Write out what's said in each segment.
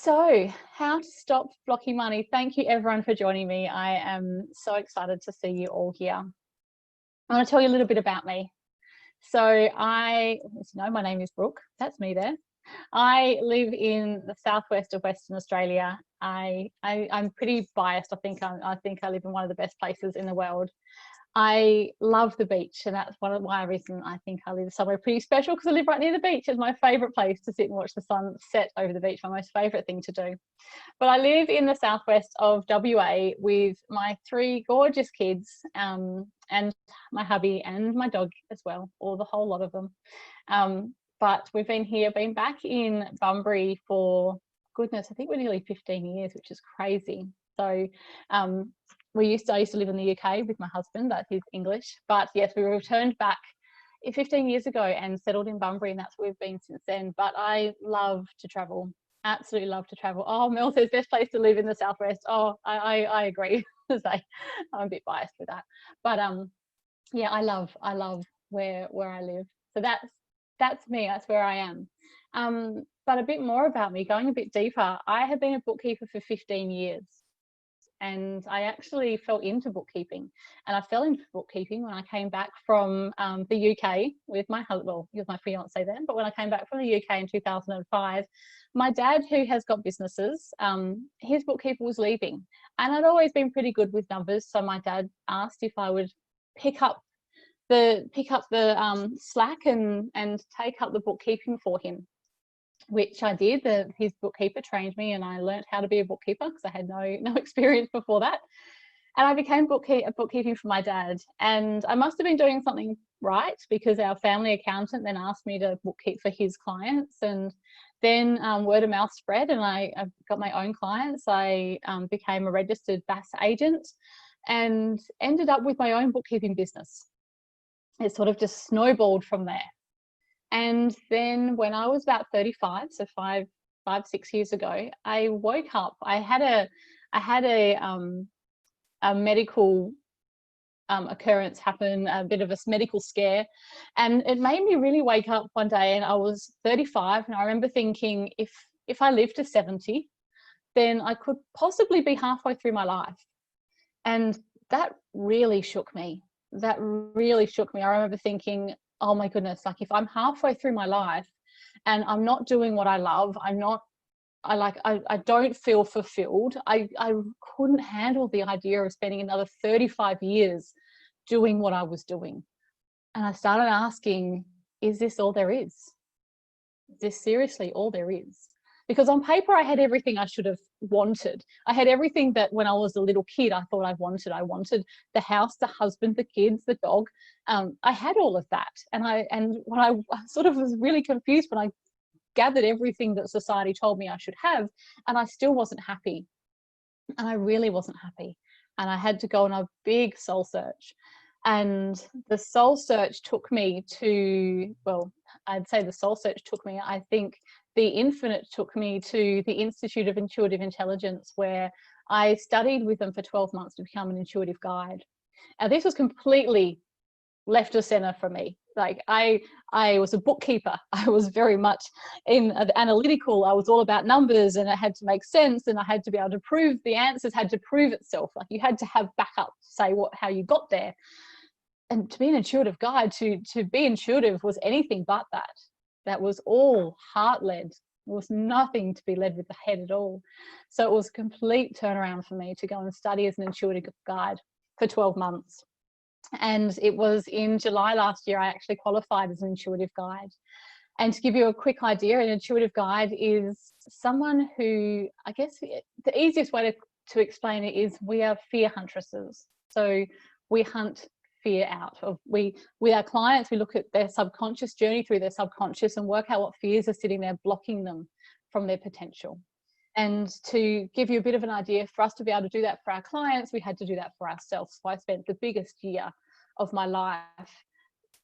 So, how to stop blocking money? Thank you everyone for joining me. I am so excited to see you all here. I want to tell you a little bit about me. So, as you know, my name is Brooke. That's me there. I live in the southwest of Western Australia. I'm pretty biased. I think I live in one of the best places in the world. I love the beach, and that's one of my reasons I think I live somewhere pretty special, because I live right near the beach. It's my favourite place to sit and watch the sun set over the beach. My most favourite thing to do. But I live in the southwest of WA with my three gorgeous kids, and my hubby and my dog as well, or the whole lot of them. But we've been back in Bunbury for, goodness, I think we're nearly 15 years, which is crazy. So I used to live in the UK with my husband, but he's English. But yes, we returned back 15 years ago and settled in Bunbury, and that's where we've been since then. But I love to travel, absolutely love to travel. Oh, Mel says best place to live in the southwest. Oh, I agree. I'm a bit biased with that, but yeah, I love where I live. So that's me. That's where I am. But a bit more about me, going a bit deeper. I have been a bookkeeper for 15 years. And I actually fell into bookkeeping, and I fell into bookkeeping when I came back from the UK with my husband. Well, he was my fiance then, but when I came back from the UK in 2005, my dad, who has got businesses, his bookkeeper was leaving, and I'd always been pretty good with numbers. So my dad asked if I would pick up the slack and take up the bookkeeping for him, which I did. His bookkeeper trained me, and I learned how to be a bookkeeper because I had no experience before that. And I became bookkeeping for my dad. And I must have been doing something right, because our family accountant then asked me to bookkeep for his clients. And then word of mouth spread, and I got my own clients. I became a registered BAS agent and ended up with my own bookkeeping business. It sort of just snowballed from there. And then when I was about 35, so 6 years ago, I woke up. I had a medical occurrence happen, a bit of a medical scare, and it made me really wake up one day. And I was 35, and I remember thinking, if I live to 70, then I could possibly be halfway through my life. And that really shook me. I remember thinking, oh my goodness, like if I'm halfway through my life and I'm not doing what I love, I don't feel fulfilled. I couldn't handle the idea of spending another 35 years doing what I was doing. And I started asking, is this all there is? Is this seriously all there is? Because on paper, I had everything I should have wanted. I had everything that when I was a little kid, I thought I wanted. I wanted the house, the husband, the kids, the dog. I had all of that. And when I sort of was really confused when I gathered everything that society told me I should have, and I still wasn't happy. And I really wasn't happy. And I had to go on a big soul search. And the soul search took me to, well, I'd say the soul search took me, I think the infinite took me to the Institute of Intuitive Intelligence, where I studied with them for 12 months to become an intuitive guide. Now, this was completely left of center for me. Like I was a bookkeeper. I was very much in analytical. I was all about numbers, and it had to make sense, and I had to be able to prove the answers, had to prove itself. Like you had to have backup to say how you got there. And to be an intuitive guide, to be intuitive was anything but that. That was all heart-led. There was nothing to be led with the head at all. So it was a complete turnaround for me to go and study as an intuitive guide for 12 months. And it was in July last year I actually qualified as an intuitive guide. And to give you a quick idea, an intuitive guide is someone who, I guess the easiest way to explain it is, we are fear huntresses. So we hunt fear out of, with our clients, we look at their subconscious, journey through their subconscious, and work out what fears are sitting there blocking them from their potential. And to give you a bit of an idea, for us to be able to do that for our clients, we had to do that for ourselves. So I spent the biggest year of my life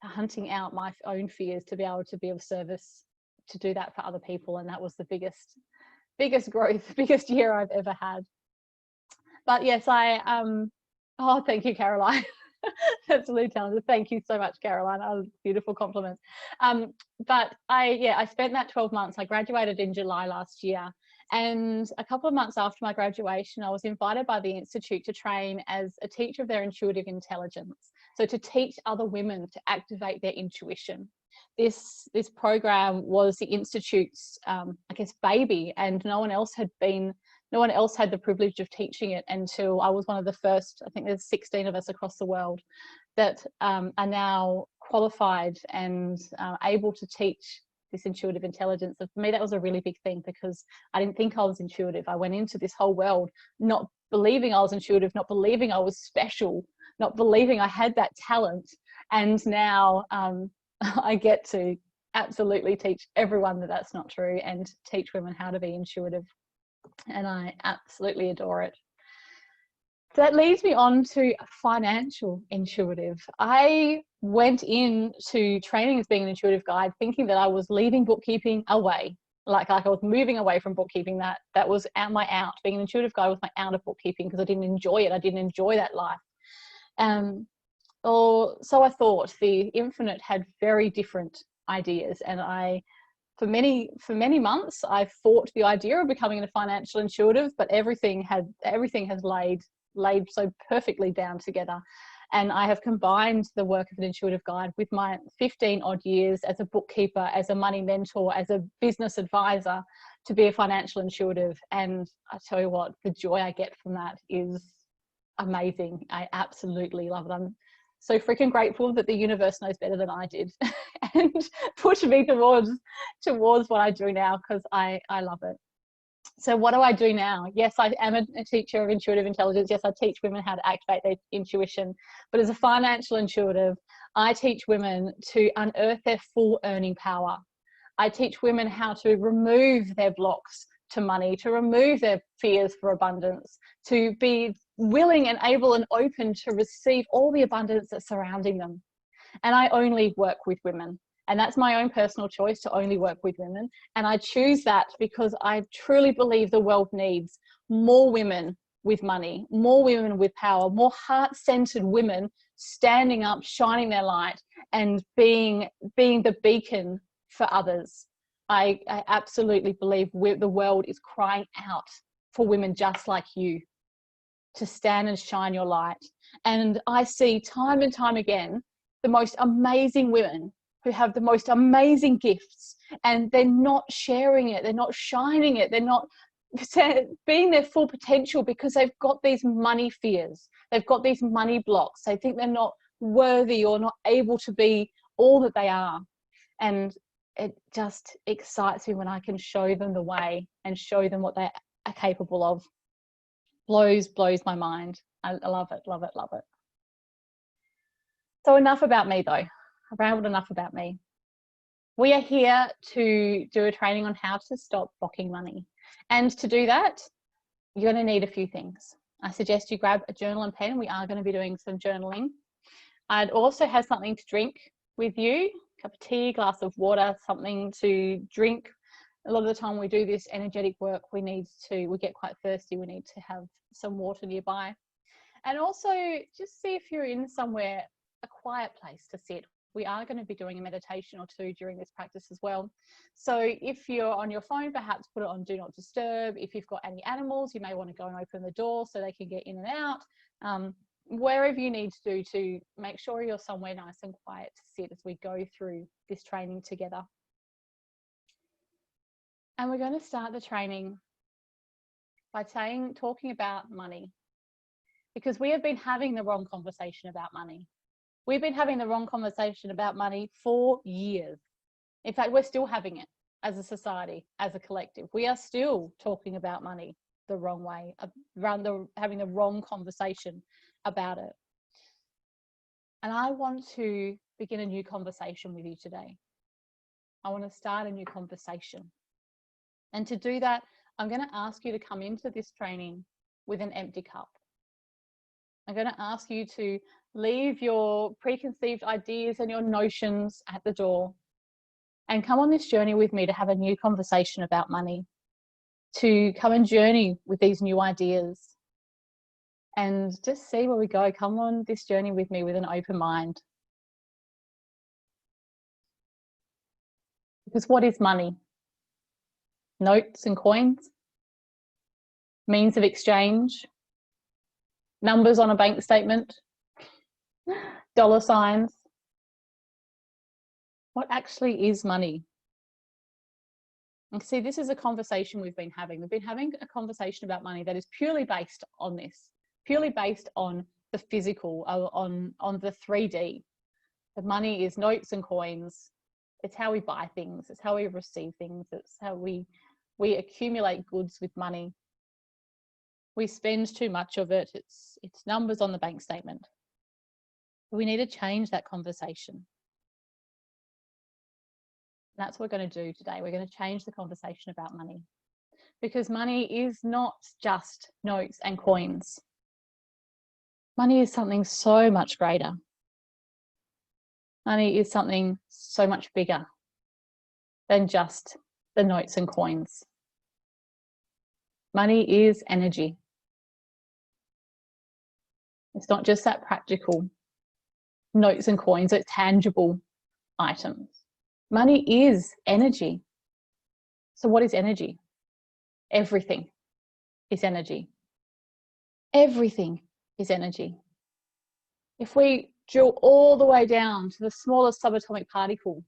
hunting out my own fears to be able to be of service to do that for other people. And that was the biggest growth, biggest year I've ever had. But yes, oh, thank you, Caroline. Absolutely talented. Thank you so much, Caroline. Beautiful compliments. But I spent that 12 months. I graduated in July last year. And a couple of months after my graduation, I was invited by the Institute to train as a teacher of their intuitive intelligence. So to teach other women to activate their intuition. This program was the Institute's, I guess, baby, and no one else had the privilege of teaching it until I was one of the first. I think there's 16 of us across the world that are now qualified and able to teach this intuitive intelligence. And for me, that was a really big thing, because I didn't think I was intuitive. I went into this whole world not believing I was intuitive, not believing I was special, not believing I had that talent. And now I get to absolutely teach everyone that that's not true, and teach women how to be intuitive. And I absolutely adore it. So that leads me on to financial intuitive. I went into training as being an intuitive guide thinking that I was leaving bookkeeping away. Like I was moving away from bookkeeping. That was my out. Being an intuitive guide was my out of bookkeeping, because I didn't enjoy it. I didn't enjoy that life. Or so I thought. The Infinite had very different ideas, and for many months I fought the idea of becoming a financial intuitive, but everything has laid so perfectly down together. And I have combined the work of an intuitive guide with my 15 odd years as a bookkeeper, as a money mentor, as a business advisor, to be a financial intuitive. And I tell you what, the joy I get from that is amazing. I absolutely love it. I'm so freaking grateful that the universe knows better than I did and pushed me towards what I do now, because I love it. So what do I do now? Yes, I am a teacher of intuitive intelligence. Yes, I teach women how to activate their intuition. But as a financial intuitive, I teach women to unearth their full earning power. I teach women how to remove their blocks to money, to remove their fears for abundance, to be willing and able and open to receive all the abundance that's surrounding them. And I only work with women. And that's my own personal choice, to only work with women. And I choose that because I truly believe the world needs more women with money, more women with power, more heart-centered women standing up, shining their light, and being the beacon for others. I absolutely believe the world is crying out for women just like you to stand and shine your light. And I see time and time again the most amazing women who have the most amazing gifts, and they're not sharing it, they're not shining it, they're not being their full potential, because they've got these money fears, they've got these money blocks, they think they're not worthy or not able to be all that they are. And it just excites me when I can show them the way and show them what they are capable of. Blows my mind. I love it, love it, love it. So enough about me though. I've rambled enough about me. We are here to do a training on how to stop blocking money. And to do that, you're going to need a few things. I suggest you grab a journal and pen. We are going to be doing some journaling. I'd also have something to drink with you, a cup of tea, glass of water, something to drink. A lot of the time we do this energetic work, we get quite thirsty, we need to have some water nearby. And also just see if you're in somewhere, a quiet place to sit. We are going to be doing a meditation or two during this practice as well. So if you're on your phone, perhaps put it on Do Not Disturb. If you've got any animals, you may want to go and open the door so they can get in and out. Wherever you need to do to make sure you're somewhere nice and quiet to sit as we go through this training together. And we're going to start the training by talking about money, because we have been having the wrong conversation about money. We've been having the wrong conversation about money for years. In fact, we're still having it as a society, as a collective. We are still talking about money the wrong way, having the wrong conversation about it. And I want to begin a new conversation with you today. I want to start a new conversation. And to do that, I'm going to ask you to come into this training with an empty cup. I'm going to ask you to leave your preconceived ideas and your notions at the door and come on this journey with me to have a new conversation about money, to come and journey with these new ideas and just see where we go. Come on this journey with me with an open mind. Because what is money? Notes and coins, means of exchange, numbers on a bank statement, dollar signs. What actually is money? And see, this is a conversation we've been having. We've been having a conversation about money that is purely based on this, purely based on the physical, on the 3D. The money is notes and coins. It's how we buy things. It's how we receive things. It's how we accumulate goods with money. We spend too much of it. It's numbers on the bank statement. We need to change that conversation. That's what we're going to do today. We're going to change the conversation about money, because money is not just notes and coins. Money is something so much greater. Money is something so much bigger than just the notes and coins. Money is energy. It's not just that practical notes and coins, it's tangible items. Money is energy. So what is energy? Everything is energy. Everything is energy. If we drill all the way down to the smallest subatomic particle,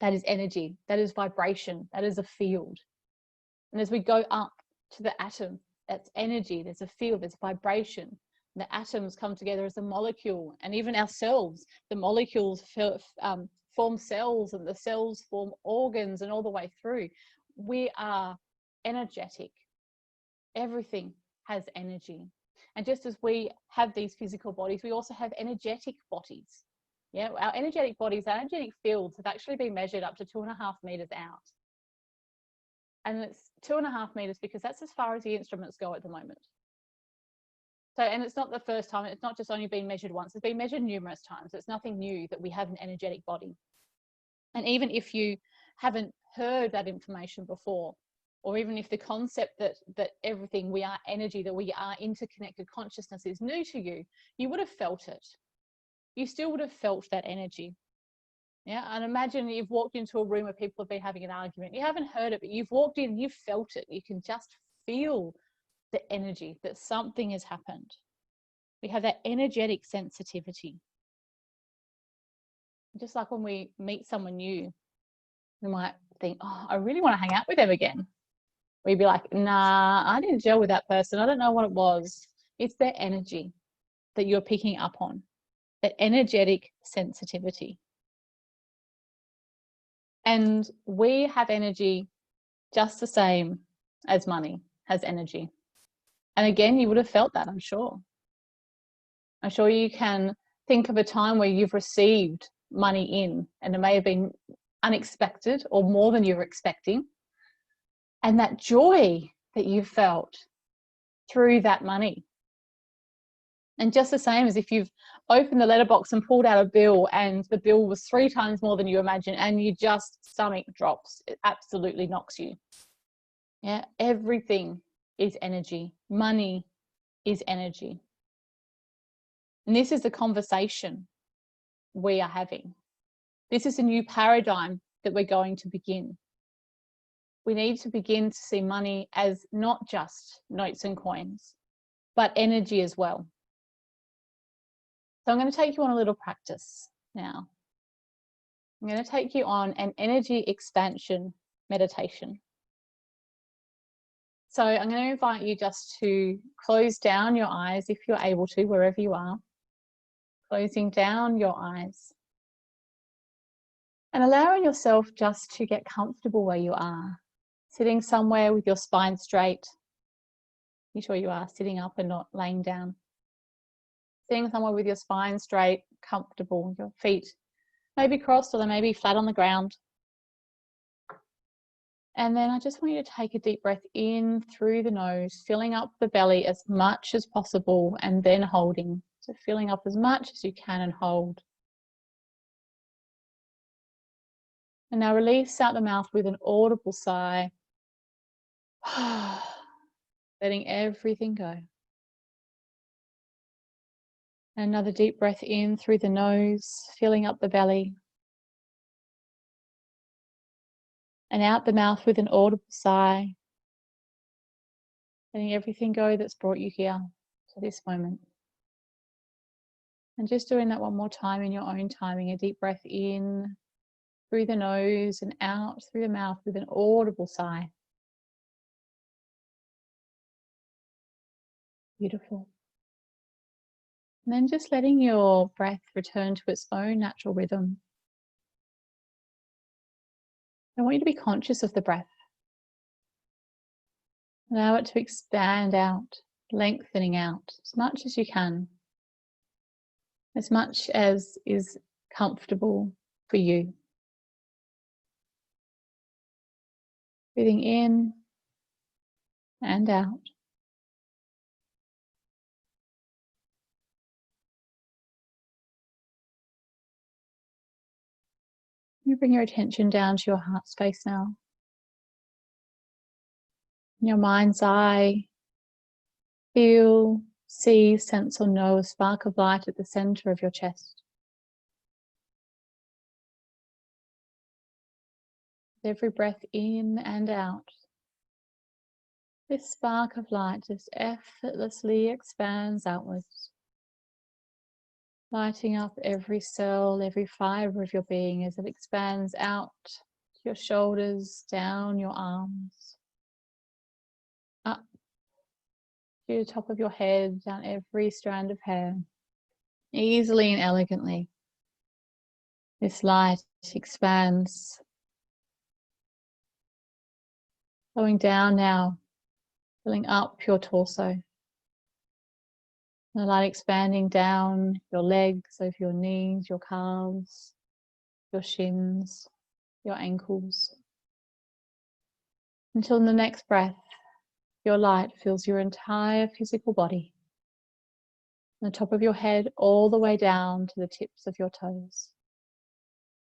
that is energy, that is vibration, that is a field. And as we go up to the atom, that's energy, there's a field, there's vibration. The atoms come together as a molecule, and even our cells, the molecules form cells, and the cells form organs, and all the way through. We are energetic. Everything has energy. And just as we have these physical bodies, we also have energetic bodies. Yeah, our energetic bodies, our energetic fields have actually been measured up to 2.5 meters out. And it's 2.5 meters because that's as far as the instruments go at the moment. So, and it's not the first time, it's not just only been measured once, it's been measured numerous times. It's nothing new that we have an energetic body. And even if you haven't heard that information before, or even if the concept that everything, we are energy, that we are interconnected consciousness is new to you, you would have felt it. You still would have felt that energy. Yeah, and imagine you've walked into a room where people have been having an argument. You haven't heard it, but you've walked in, you've felt it. You can just feel the energy that something has happened. We have that energetic sensitivity. Just like when we meet someone new, we might think, oh, I really want to hang out with them again. We'd be like, nah, I didn't gel with that person. I don't know what it was. It's their energy that you're picking up on, that energetic sensitivity. And we have energy just the same as money has energy. And again, you would have felt that, I'm sure. I'm sure you can think of a time where you've received money in, and it may have been unexpected or more than you were expecting. And that joy that you felt through that money. And just the same as if you've opened the letterbox and pulled out a bill, and the bill was 3 times more than you imagined, and you just stomach drops. It absolutely knocks you. Yeah, everything is energy. Money is energy. And this is the conversation we are having. This is a new paradigm that we're going to begin. We need to begin to see money as not just notes and coins, but energy as well. So I'm going to take you on a little practice now. I'm going to take you on an energy expansion meditation. So I'm going to invite you just to close down your eyes if you're able to, wherever you are. Closing down your eyes. And allowing yourself just to get comfortable where you are. Sitting somewhere with your spine straight. Be sure you are sitting up and not laying down. Sitting somewhere with your spine straight, comfortable, your feet maybe crossed or they may be flat on the ground. And then I just want you to take a deep breath in through the nose, filling up the belly as much as possible and then holding. So filling up as much as you can and hold. And now release out the mouth with an audible sigh. Letting everything go. Another deep breath in through the nose, filling up the belly. And out the mouth with an audible sigh. Letting everything go that's brought you here to this moment. And just doing that one more time in your own timing. A deep breath in through the nose and out through the mouth with an audible sigh. Beautiful. And then just letting your breath return to its own natural rhythm. I want you to be conscious of the breath. Allow it to expand out, lengthening out as much as you can, as much as is comfortable for you. Breathing in and out. You bring your attention down to your heart space now. In your mind's eye, feel, see, sense or know a spark of light at the center of your chest. With every breath in and out, this spark of light just effortlessly expands outwards, lighting up every cell, every fiber of your being as it expands out to your shoulders, down your arms, up to the top of your head, down every strand of hair, easily and elegantly. This light expands, flowing down now, filling up your torso. The light expanding down your legs, over your knees, your calves, your shins, your ankles. Until in the next breath, your light fills your entire physical body. From the top of your head all the way down to the tips of your toes.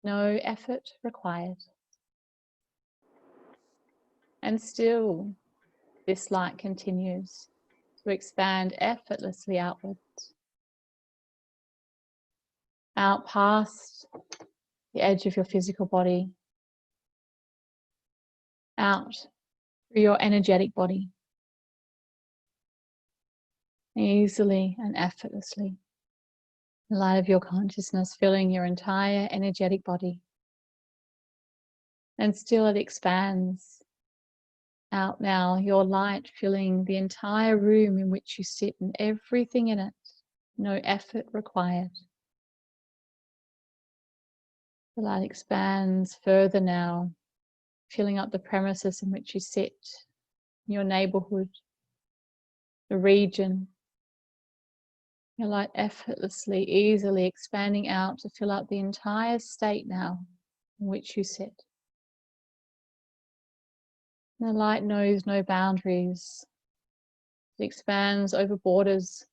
No effort required. And still, this light continues to expand effortlessly outwards. Out past the edge of your physical body. Out through your energetic body. Easily and effortlessly. The light of your consciousness filling your entire energetic body. And still it expands. Out now, your light filling the entire room in which you sit and everything in it. No effort required. The light expands further now, filling up the premises in which you sit, your neighborhood, the region. Your light effortlessly, easily expanding out to fill up the entire state now in which you sit. The light knows no boundaries. It expands over borders,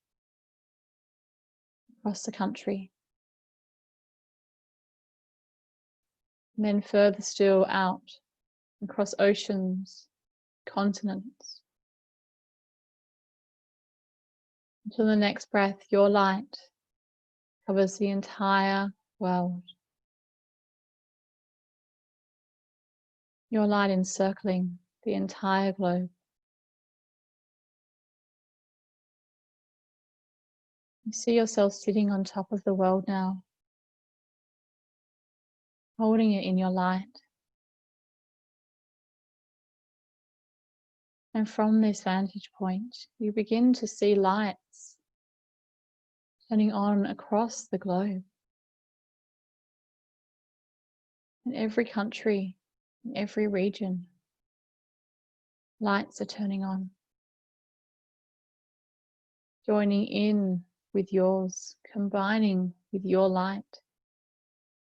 across the country. And then further still out, across oceans, continents. Until the next breath, your light covers the entire world. Your light encircling the entire globe. You see yourself sitting on top of the world now, holding it in your light. And from this vantage point, you begin to see lights turning on across the globe. In every country, in every region, lights are turning on. Joining in with yours, combining with your light,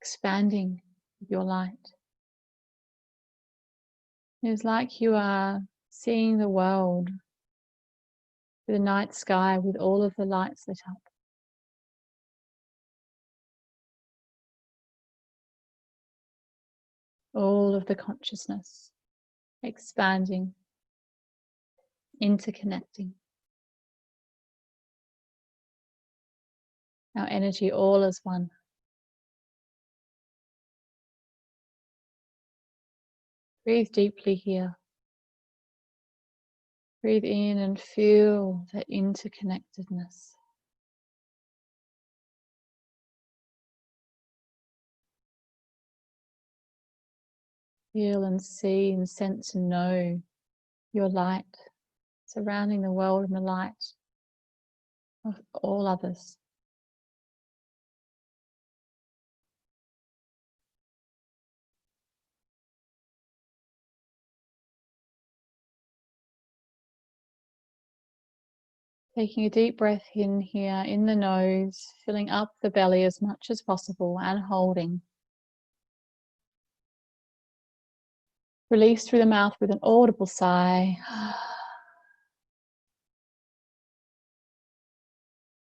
expanding with your light. It's like you are seeing the world with the night sky with all of the lights lit up. All of the consciousness expanding, interconnecting. our energy all as one. Breathe deeply here. Breathe in and feel that interconnectedness. Feel and see and sense and know your light surrounding the world and the light of all others. Taking a deep breath in here in the nose, filling up the belly as much as possible and holding. Release through the mouth with an audible sigh.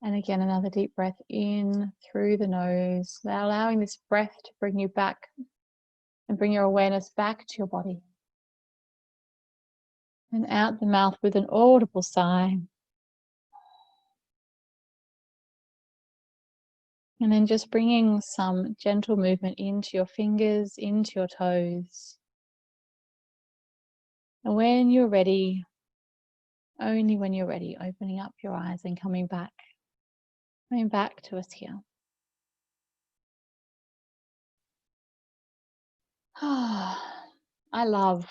And again, another deep breath in through the nose, allowing this breath to bring you back and bring your awareness back to your body. And out the mouth with an audible sigh. And then just bringing some gentle movement into your fingers, into your toes. And when you're ready, only when you're ready, opening up your eyes and coming back to us here. I love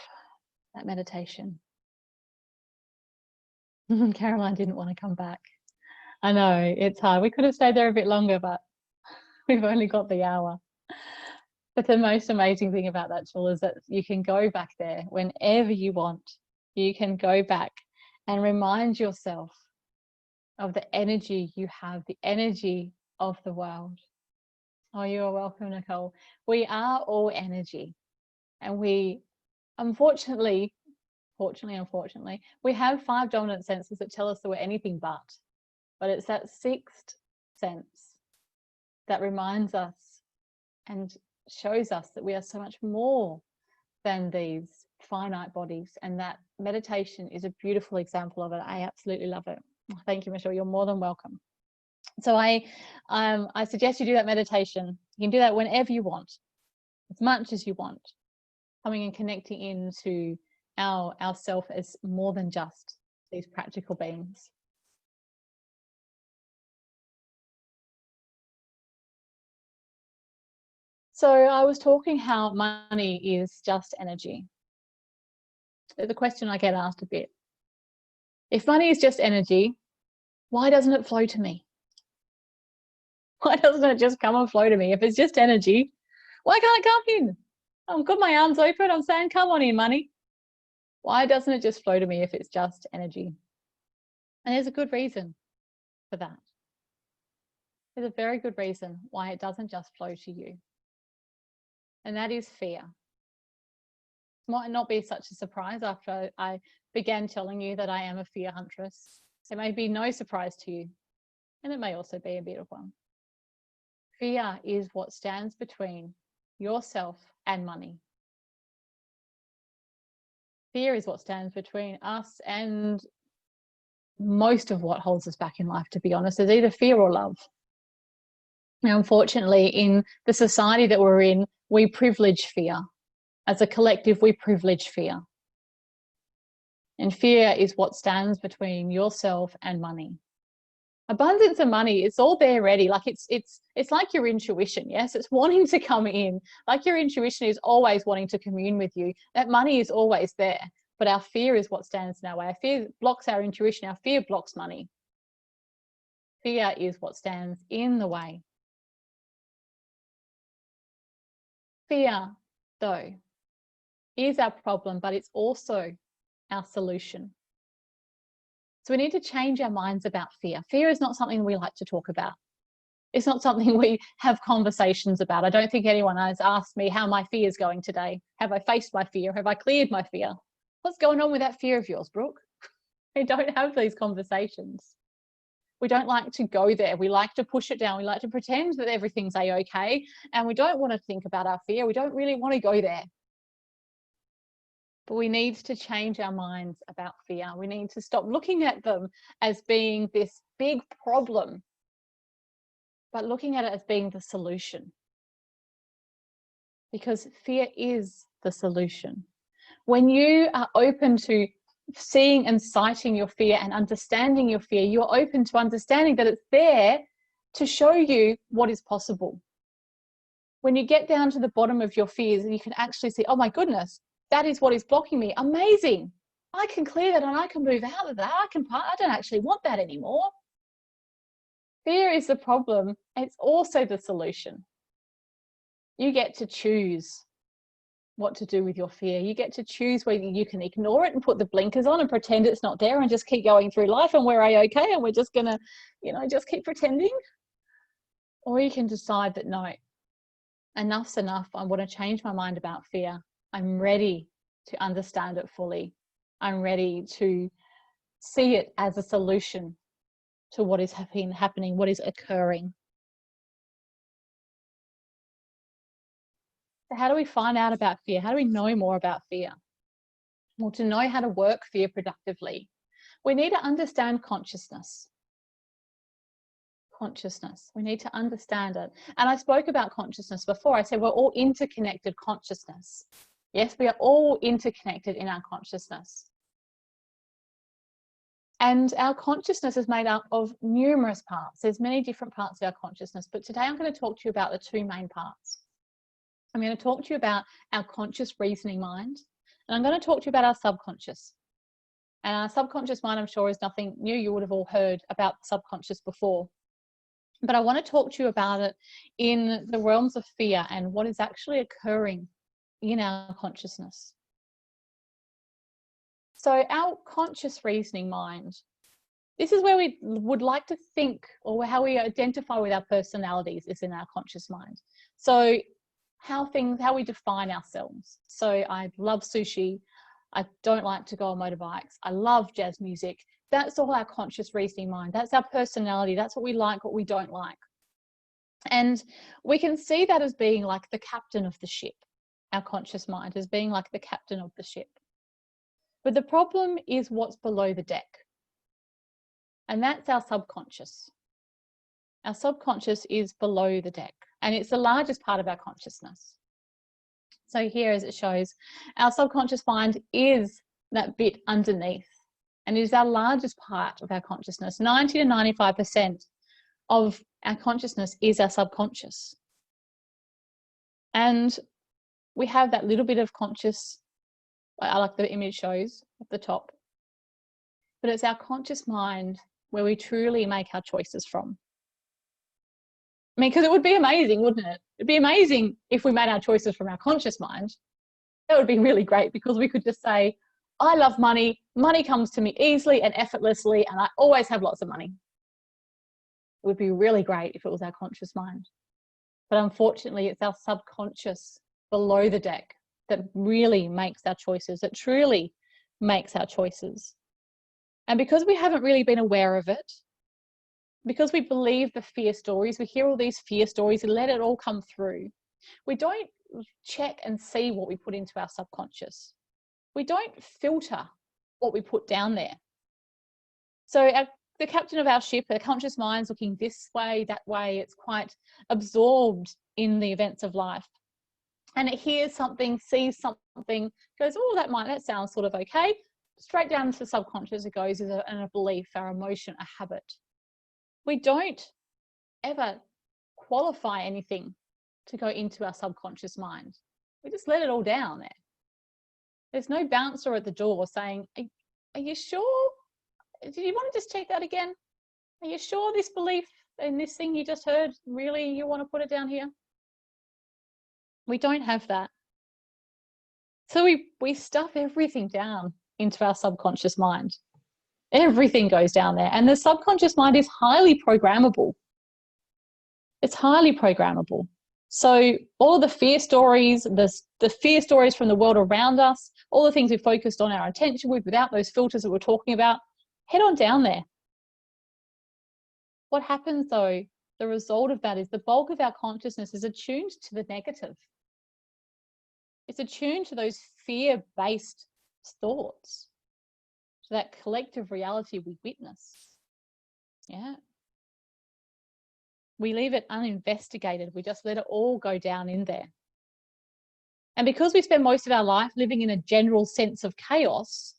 that meditation. Caroline didn't want to come back. I know, it's hard. We could have stayed there a bit longer, but we've only got the hour. But the most amazing thing about that tool is that you can go back there whenever you want. You can go back and remind yourself of the energy you have, the energy of the world. Oh, you are welcome, Nicole. We are all energy. And we, unfortunately, we have 5 dominant senses that tell us that we're anything but. But it's that 6th sense that reminds us and shows us that we are so much more than these finite bodies, and that meditation is a beautiful example of it. I absolutely love it. Thank you, Michelle. You're more than welcome. So I suggest you do that meditation. You can do that whenever you want, as much as you want, coming and connecting into our self as more than just these practical beings. So I was talking how money is just energy. The question I get asked a bit. If money is just energy, why doesn't it flow to me? Why doesn't it just come and flow to me? If it's just energy, why can't it come in? I've got my arms open. I'm saying, come on in, money. Why doesn't it just flow to me if it's just energy? And there's a good reason for that. There's a very good reason why it doesn't just flow to you. And that is fear. It might not be such a surprise after I began telling you that I am a fear huntress. It may be no surprise to you, and it may also be a bit of one. Fear is what stands between yourself and money. Fear is what stands between us and most of what holds us back in life, to be honest. There's either fear or love. Now, unfortunately, in the society that we're in, we privilege fear. As a collective, we privilege fear. And fear is what stands between yourself and money. Abundance of money, it's all there ready. Like it's like your intuition, yes? It's wanting to come in. Like your intuition is always wanting to commune with you. That money is always there. But our fear is what stands in our way. Our fear blocks our intuition. Our fear blocks money. Fear is what stands in the way. Fear, though, is our problem, but it's also our solution. So we need to change our minds about fear. Fear is not something we like to talk about. It's not something we have conversations about. I don't think anyone has asked me how my fear is going today. Have I faced my fear? Have I cleared my fear? What's going on with that fear of yours, Brooke? We don't have these conversations. We don't like to go there. We like to push it down. We like to pretend that everything's a-okay, and we don't want to think about our fear. We don't really want to go there. But we need to change our minds about fear. We need to stop looking at them as being this big problem but looking at it as being the solution. Because fear is the solution. When you are open to seeing and citing your fear and understanding your fear, you're open to understanding that it's there to show you what is possible. When you get down to the bottom of your fears and you can actually see, oh my goodness, that is what is blocking me. Amazing. I can clear that and I can move out of that. I don't actually want that anymore. Fear is the problem. It's also the solution. You get to choose what to do with your fear. You get to choose whether you can ignore it and put the blinkers on and pretend it's not there and just keep going through life and we're okay and we're just gonna, just keep pretending. Or you can decide that no, enough's enough. I want to change my mind about fear. I'm ready to understand it fully. I'm ready to see it as a solution to what is happening, what is occurring. So how do we find out about fear? How do we know more about fear? Well, to know how to work fear productively, we need to understand consciousness. We need to understand it. And I spoke about consciousness before. I said we're all interconnected consciousness. Yes, we are all interconnected in our consciousness. And our consciousness is made up of numerous parts. There's many different parts of our consciousness, but today I'm going to talk to you about the two main parts. I'm going to talk to you about our conscious reasoning mind, and I'm going to talk to you about our subconscious. And our subconscious mind, I'm sure, is nothing new. You would have all heard about the subconscious before. But I want to talk to you about it in the realms of fear and what is actually occurring in our consciousness. So our conscious reasoning mind, this is where we would like to think, or how we identify with our personalities is in our conscious mind. So how we define ourselves. So I love sushi. I don't like to go on motorbikes. I love jazz music. That's all our conscious reasoning mind. That's our personality. That's what we like, what we don't like. And we can see that as being like the captain of the ship, our conscious mind as being like the captain of the ship. But the problem is what's below the deck. And that's our subconscious. Our subconscious is below the deck, and it's the largest part of our consciousness. So here, as it shows, our subconscious mind is that bit underneath, and it is our largest part of our consciousness. 90 to 95% of our consciousness is our subconscious. And we have that little bit of conscious, I like the image shows at the top, but it's our conscious mind where we truly make our choices from. I mean, because it would be amazing, wouldn't it? It'd be amazing if we made our choices from our conscious mind. That would be really great, because we could just say, I love money. Money comes to me easily and effortlessly, and I always have lots of money. It would be really great if it was our conscious mind. But unfortunately, it's our subconscious below the deck that really makes our choices, that truly makes our choices. And because we haven't really been aware of it, because we believe the fear stories, we hear all these fear stories and let it all come through, we don't check and see what we put into our subconscious. We don't filter what we put down there. So the captain of our ship, the conscious mind's looking this way, that way. It's quite absorbed in the events of life. And it hears something, sees something, goes, oh, that sounds sort of okay. Straight down into the subconscious it goes as a belief, our emotion, a habit. We don't ever qualify anything to go into our subconscious mind. We just let it all down there. There's no bouncer at the door saying, are you sure? Did you want to just check that again? Are you sure this belief and this thing you just heard, really you want to put it down here? We don't have that. So we stuff everything down into our subconscious mind. Everything goes down there. And the subconscious mind is highly programmable. It's highly programmable. So all of the fear stories, the fear stories from the world around us, all the things we focused on our attention with without those filters that we're talking about, head on down there. What happens though, the result of that is the bulk of our consciousness is attuned to the negative. It's attuned to those fear-based thoughts, to that collective reality we witness. Yeah. We leave it uninvestigated. We just let it all go down in there. And because we spend most of our life living in a general sense of chaos,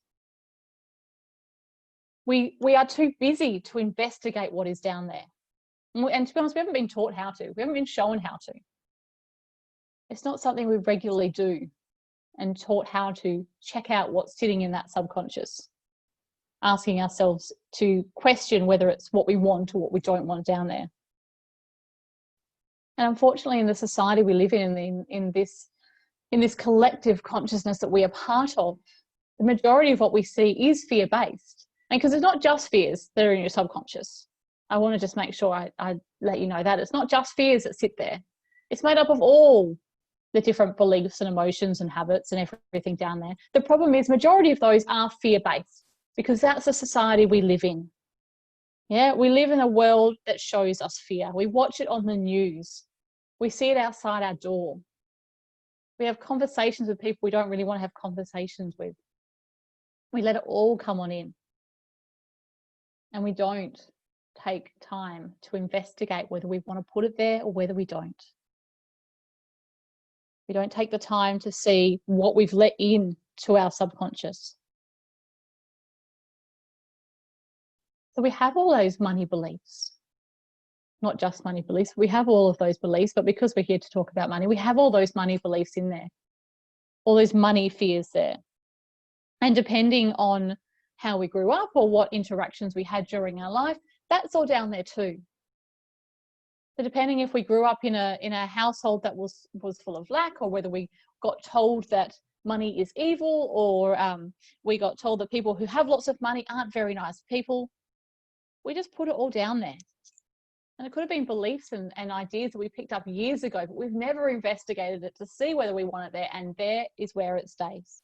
we are too busy to investigate what is down there. And to be honest, we haven't been taught how to. We haven't been shown how to. It's not something we regularly do and taught how to check out what's sitting in that subconscious, asking ourselves to question whether it's what we want or what we don't want down there. And unfortunately, in the society we live in this collective consciousness that we are part of, the majority of what we see is fear-based. And because it's not just fears that are in your subconscious. I want to just make sure I let you know that it's not just fears that sit there. It's made up of all the different beliefs and emotions and habits and everything down there. The problem is majority of those are fear-based because that's the society we live in. Yeah, we live in a world that shows us fear. We watch it on the news. We see it outside our door. We have conversations with people we don't really want to have conversations with. We let it all come on in. And we don't take time to investigate whether we want to put it there or whether we don't. We don't take the time to see what we've let in to our subconscious. So we have all those money beliefs, not just money beliefs. We have all of those beliefs, but because we're here to talk about money, we have all those money beliefs in there, all those money fears there. And depending on how we grew up or what interactions we had during our life, that's all down there too. So depending if we grew up in a household that was full of lack, or whether we got told that money is evil, or we got told that people who have lots of money aren't very nice people, we just put it all down there. And it could have been beliefs and ideas that we picked up years ago, but we've never investigated it to see whether we want it there, and there is where it stays.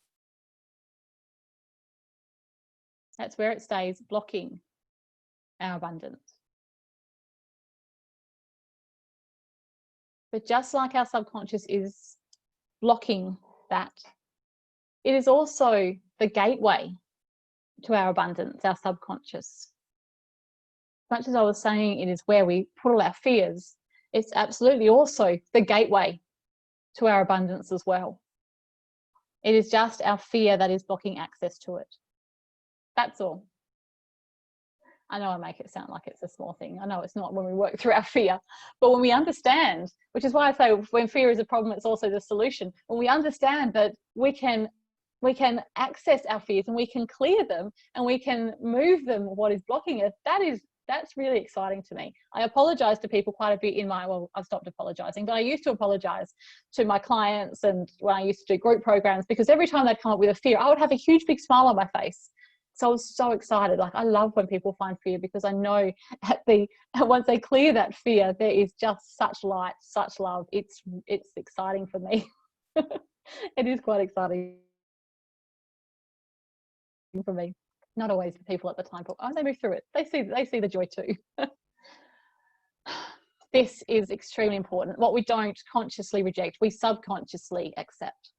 That's where it stays, blocking our abundance. But just like our subconscious is blocking that, it is also the gateway to our abundance, our subconscious. As much as I was saying it is where we put all our fears, it's absolutely also the gateway to our abundance as well. It is just our fear that is blocking access to it. That's all. I know I make it sound like it's a small thing. I know it's not when we work through our fear, but when we understand, which is why I say when fear is a problem, it's also the solution. When we understand that we can access our fears and we can clear them and we can move them, what is blocking it, that's really exciting to me. I apologize to people quite a bit well, I've stopped apologizing, but I used to apologize to my clients and when I used to do group programs, because every time they'd come up with a fear, I would have a huge big smile on my face. So I was so excited. Like, I love when people find fear, because I know once they clear that fear, there is just such light, such love. It's exciting for me. It is quite exciting for me. Not always for people at the time, but they move through it. They see the joy too. This is extremely important. What we don't consciously reject, we subconsciously accept.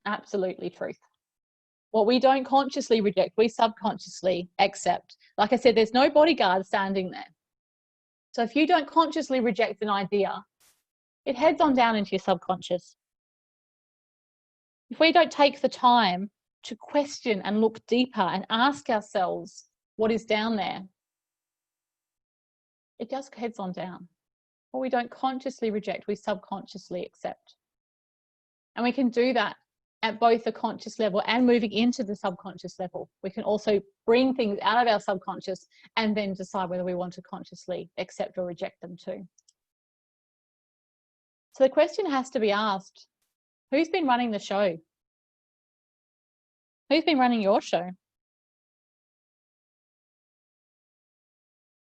Absolutely truth. What we don't consciously reject, we subconsciously accept. Like I said, there's no bodyguard standing there. So if you don't consciously reject an idea, it heads on down into your subconscious. If we don't take the time to question and look deeper and ask ourselves what is down there, it just heads on down. What we don't consciously reject, we subconsciously accept. And we can do that at both the conscious level and moving into the subconscious level. We can also bring things out of our subconscious and then decide whether we want to consciously accept or reject them too. So the question has to be asked, who's been running the show? Who's been running your show?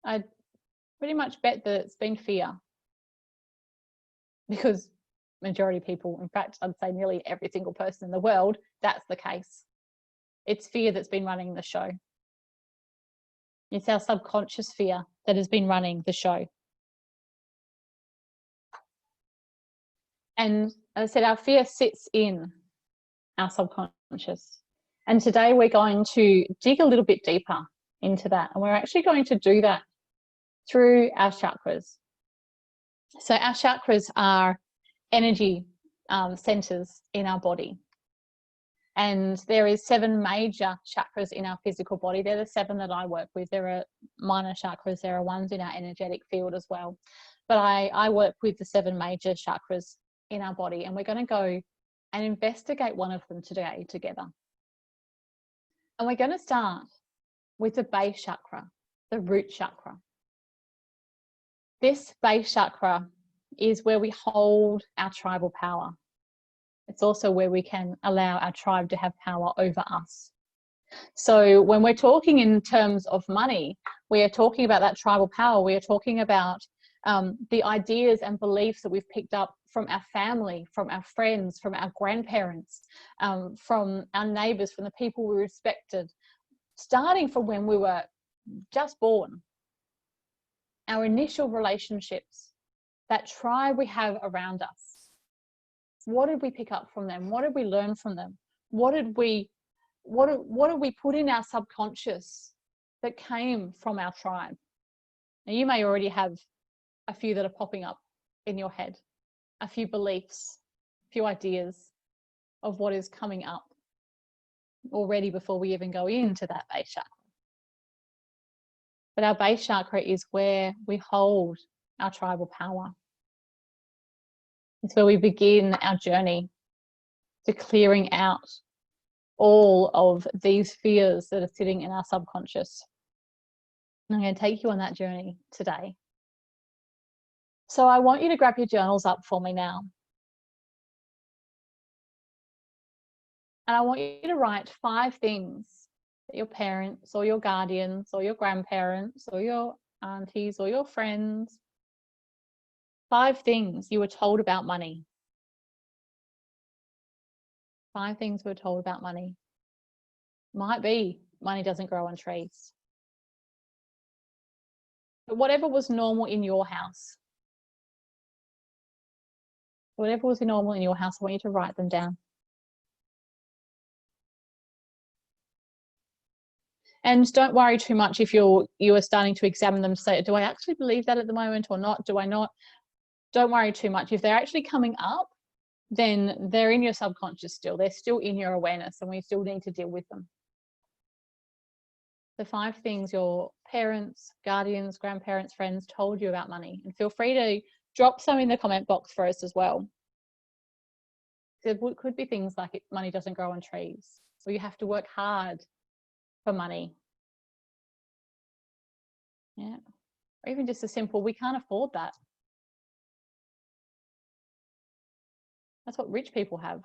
I'd pretty much bet that it's been fear, because majority of people, in fact, I'd say nearly every single person in the world, that's the case. It's fear that's been running the show. It's our subconscious fear that has been running the show. And as I said, our fear sits in our subconscious. And today we're going to dig a little bit deeper into that. And we're actually going to do that through our chakras. So our chakras are energy centers in our body. And there is 7 major chakras in our physical body. They're the 7 that I work with. There are minor chakras. There are ones in our energetic field as well. But I work with the 7 major chakras in our body. And we're going to go and investigate one of them today together. And we're going to start with the base chakra, the root chakra. This base chakra is where we hold our tribal power. It's also where we can allow our tribe to have power over us. So when we're talking in terms of money, we are talking about that tribal power. We are talking about the ideas and beliefs that we've picked up from our family, from our friends, from our grandparents, from our neighbours, from the people we respected, starting from when we were just born. Our initial relationships, that tribe we have around us. What did we pick up from them? What did we learn from them? What did we put in our subconscious that came from our tribe? Now, you may already have a few that are popping up in your head, a few beliefs, a few ideas of what is coming up already before we even go into that base chakra. But our base chakra is where we hold our tribal power. It's where we begin our journey to clearing out all of these fears that are sitting in our subconscious. And I'm going to take you on that journey today. So I want you to grab your journals up for me now. And I want you to write 5 things that your parents or your guardians or your grandparents or your aunties or your friends, 5 things you were told about money. 5 things we were told about money. Might be money doesn't grow on trees. But whatever was normal in your house, I want you to write them down. And don't worry too much if you are starting to examine them to say, do I actually believe that at the moment or not? Do I not? Don't worry too much. If they're actually coming up, then they're in your subconscious still. They're still in your awareness and we still need to deal with them. The 5 things your parents, guardians, grandparents, friends told you about money. And feel free to drop some in the comment box for us as well. There could be things like money doesn't grow on trees, or you have to work hard for money. Yeah. Or even just a simple, we can't afford that. That's what rich people have.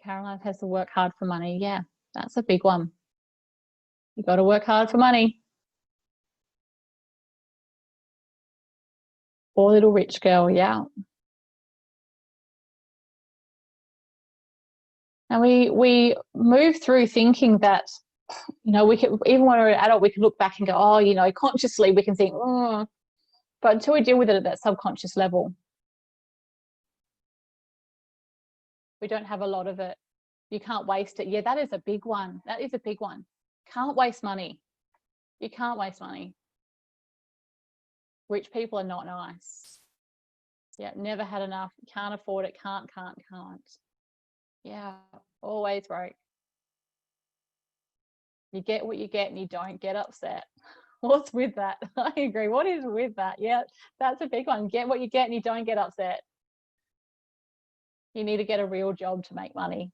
Caroline has to work hard for money. Yeah, that's a big one. You got to work hard for money. Poor little rich girl, yeah. And we move through thinking that, you know, we could, even when we're an adult, we can look back and go, oh, you know, consciously we can think, oh. But until we deal with it at that subconscious level, we don't have a lot of it. You can't waste it. Yeah, that is a big one. That is a big one. Can't waste money. You can't waste money. Rich people are not nice. Yeah, never had enough. Can't afford it. Can't. Yeah, always broke. You get what you get and you don't get upset. What's with that? I agree. What is with that? Yeah, that's a big one. Get what you get and you don't get upset. You need to get a real job to make money.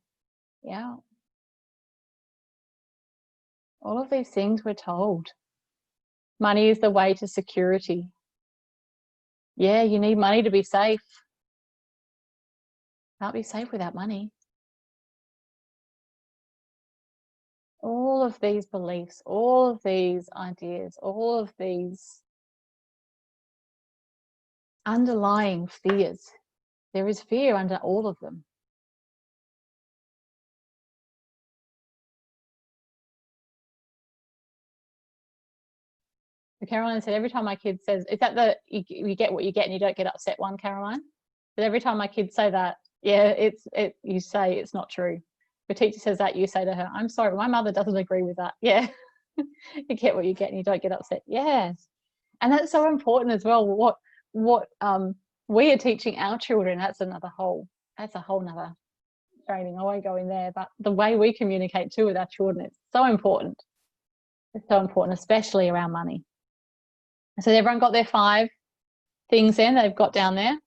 Yeah. All of these things we're told. Money is the way to security. Yeah, you need money to be safe. Can't be safe without money. All of these beliefs, all of these ideas, all of these underlying fears. There is fear under all of them. Caroline said, every time my kid says, is that you get what you get and you don't get upset one, Caroline? But every time my kids say that, yeah, you say it's not true. The teacher says that, you say to her, I'm sorry, my mother doesn't agree with that. Yeah, you get what you get and you don't get upset. Yes. And that's so important as well. What we are teaching our children, that's a whole nother training. I won't go in there, but the way we communicate too with our children, it's so important. It's so important, especially around money. So everyone got their 5 things in they've got down there?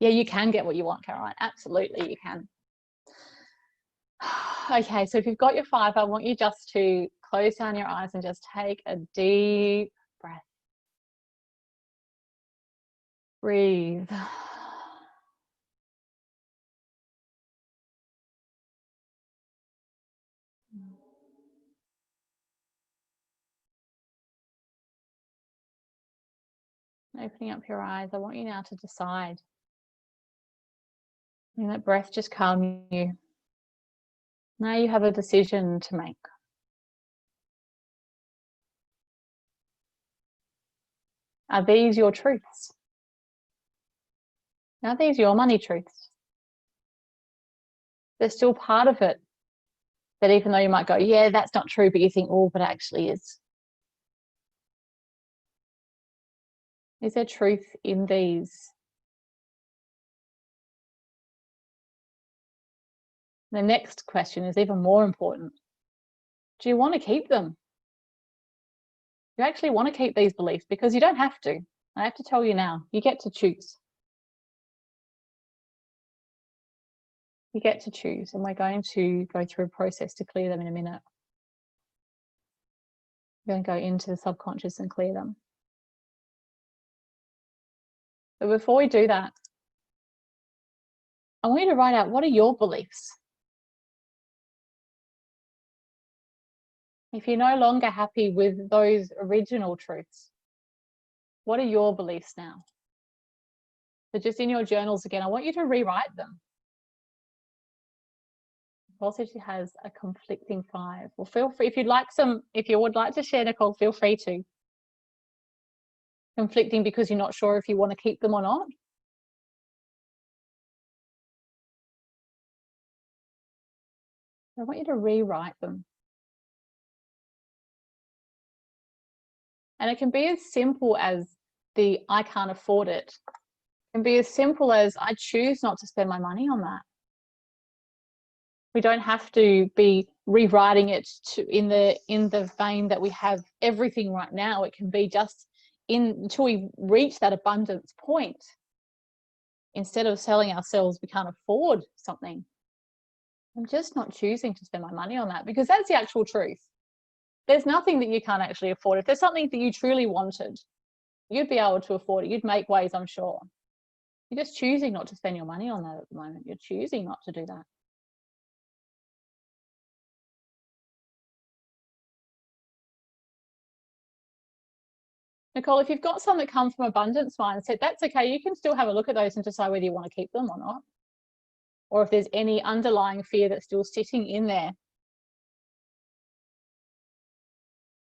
Yeah, you can get what you want, Caroline. Absolutely, you can. Okay, so if you've got your 5, I want you just to close down your eyes and just take a deep breath. Breathe. Opening up your eyes, I want you now to decide. And that breath just calm you. Now you have a decision to make. Are these your truths? Are these your money truths? They're still part of it. That even though you might go, yeah, that's not true, but you think, oh, but it actually is. Is there truth in these? The next question is even more important. Do you want to keep them? You actually want to keep these beliefs, because you don't have to. I have to tell you now, you get to choose. You get to choose, and we're going to go through a process to clear them in a minute. We're going to go into the subconscious and clear them. But before we do that, I want you to write out, what are your beliefs? If you're no longer happy with those original truths, what are your beliefs now? So just in your journals again, I want you to rewrite them. Also, she has a conflicting 5. Well, feel free, if you would like to share, Nicole, feel free to. Conflicting because you're not sure if you want to keep them or not. I want you to rewrite them. And it can be as simple as the I can't afford it. It can be as simple as I choose not to spend my money on that. We don't have to be rewriting it in the vein that we have everything right now. It can be just until we reach that abundance point. Instead of selling ourselves, we can't afford something. I'm just not choosing to spend my money on that, because that's the actual truth. There's nothing that you can't actually afford. If there's something that you truly wanted, you'd be able to afford it. You'd make ways, I'm sure. You're just choosing not to spend your money on that at the moment. You're choosing not to do that. Nicole, if you've got some that come from abundance mindset, that's okay. You can still have a look at those and decide whether you want to keep them or not. Or if there's any underlying fear that's still sitting in there.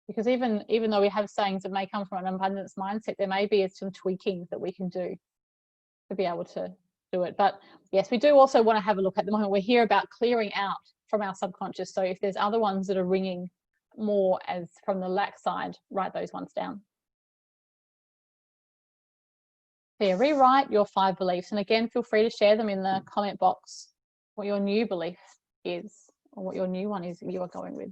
Because even though we have sayings that may come from an abundance mindset, there may be some tweaking that we can do to be able to do it. But yes, we do also want to have a look. At the moment, we're here about clearing out from our subconscious. So if there's other ones that are ringing more as from the lack side, write those ones down. So yeah, rewrite your 5 beliefs. And again, feel free to share them in the comment box, what your new belief is, or what your new one is that you are going with.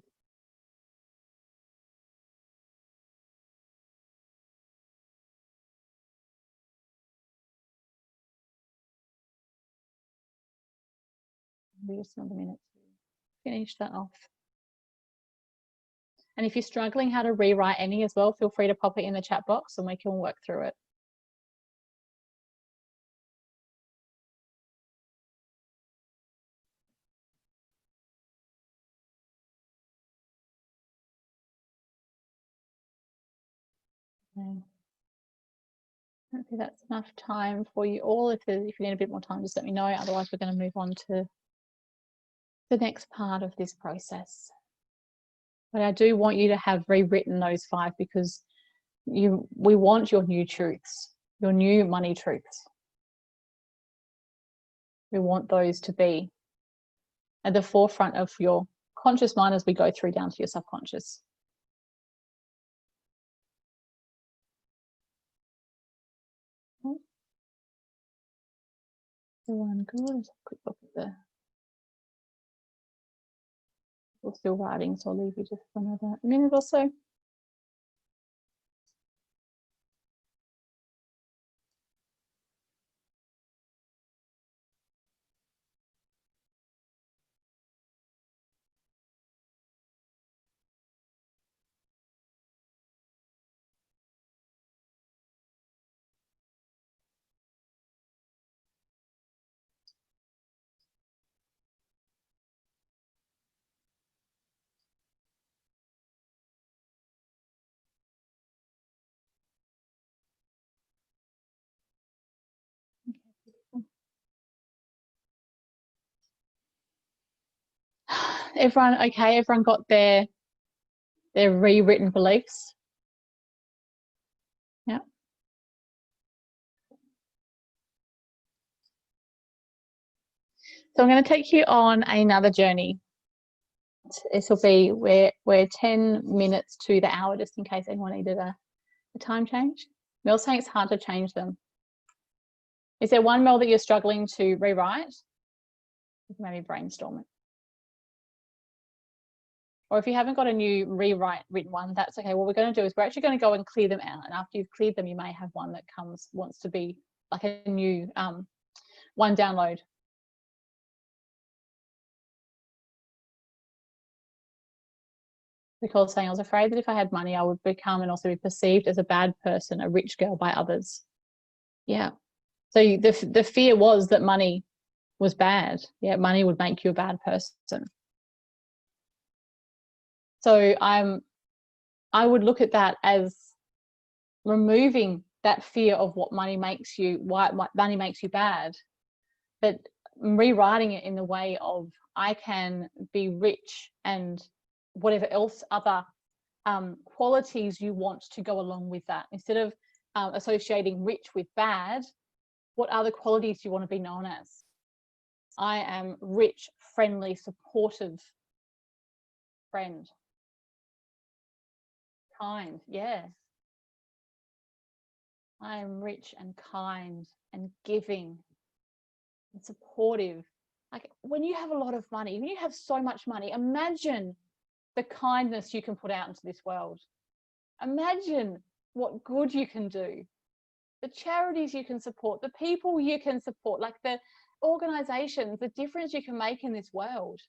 Maybe just another minute to finish that off. And if you're struggling how to rewrite any as well, feel free to pop it in the chat box and we can work through it. Okay. Hopefully that's enough time for you all. If you need a bit more time, just let me know. Otherwise, we're going to move on to the next part of this process. But I do want you to have rewritten those 5, because we want your new truths, your new money truths. We want those to be at the forefront of your conscious mind as we go through down to your subconscious. Everyone good? Let's have a quick look at the. We're still writing, so I'll leave you just for another minute or so. Everyone okay? Everyone got their rewritten beliefs? Yeah. So I'm going to take you on another journey. This will be we're 10 minutes to the hour, just in case anyone needed a time change. Mel's saying it's hard to change them. Is there one, Mel, that you're struggling to rewrite? Maybe brainstorm it. Or if you haven't got a new rewrite written one, that's okay. What we're going to do is we're actually going to go and clear them out. And after you've cleared them, you may have one that wants to be like a new one download. Nicole saying, I was afraid that if I had money, I would become and also be perceived as a bad person, a rich girl by others. Yeah. So the fear was that money was bad. Yeah, money would make you a bad person. So I would look at that as removing that fear of what money makes you, why money makes you bad, but rewriting it in the way of I can be rich and whatever else other qualities you want to go along with that. Instead of associating rich with bad, what other qualities do you want to be known as? I am rich, friendly, supportive, friend, kind. Yeah. I am rich and kind and giving and supportive. Like when you have a lot of money, when you have so much money, imagine the kindness you can put out into this world. Imagine what good you can do, the charities you can support, the people you can support, like the organizations, the difference you can make in this world.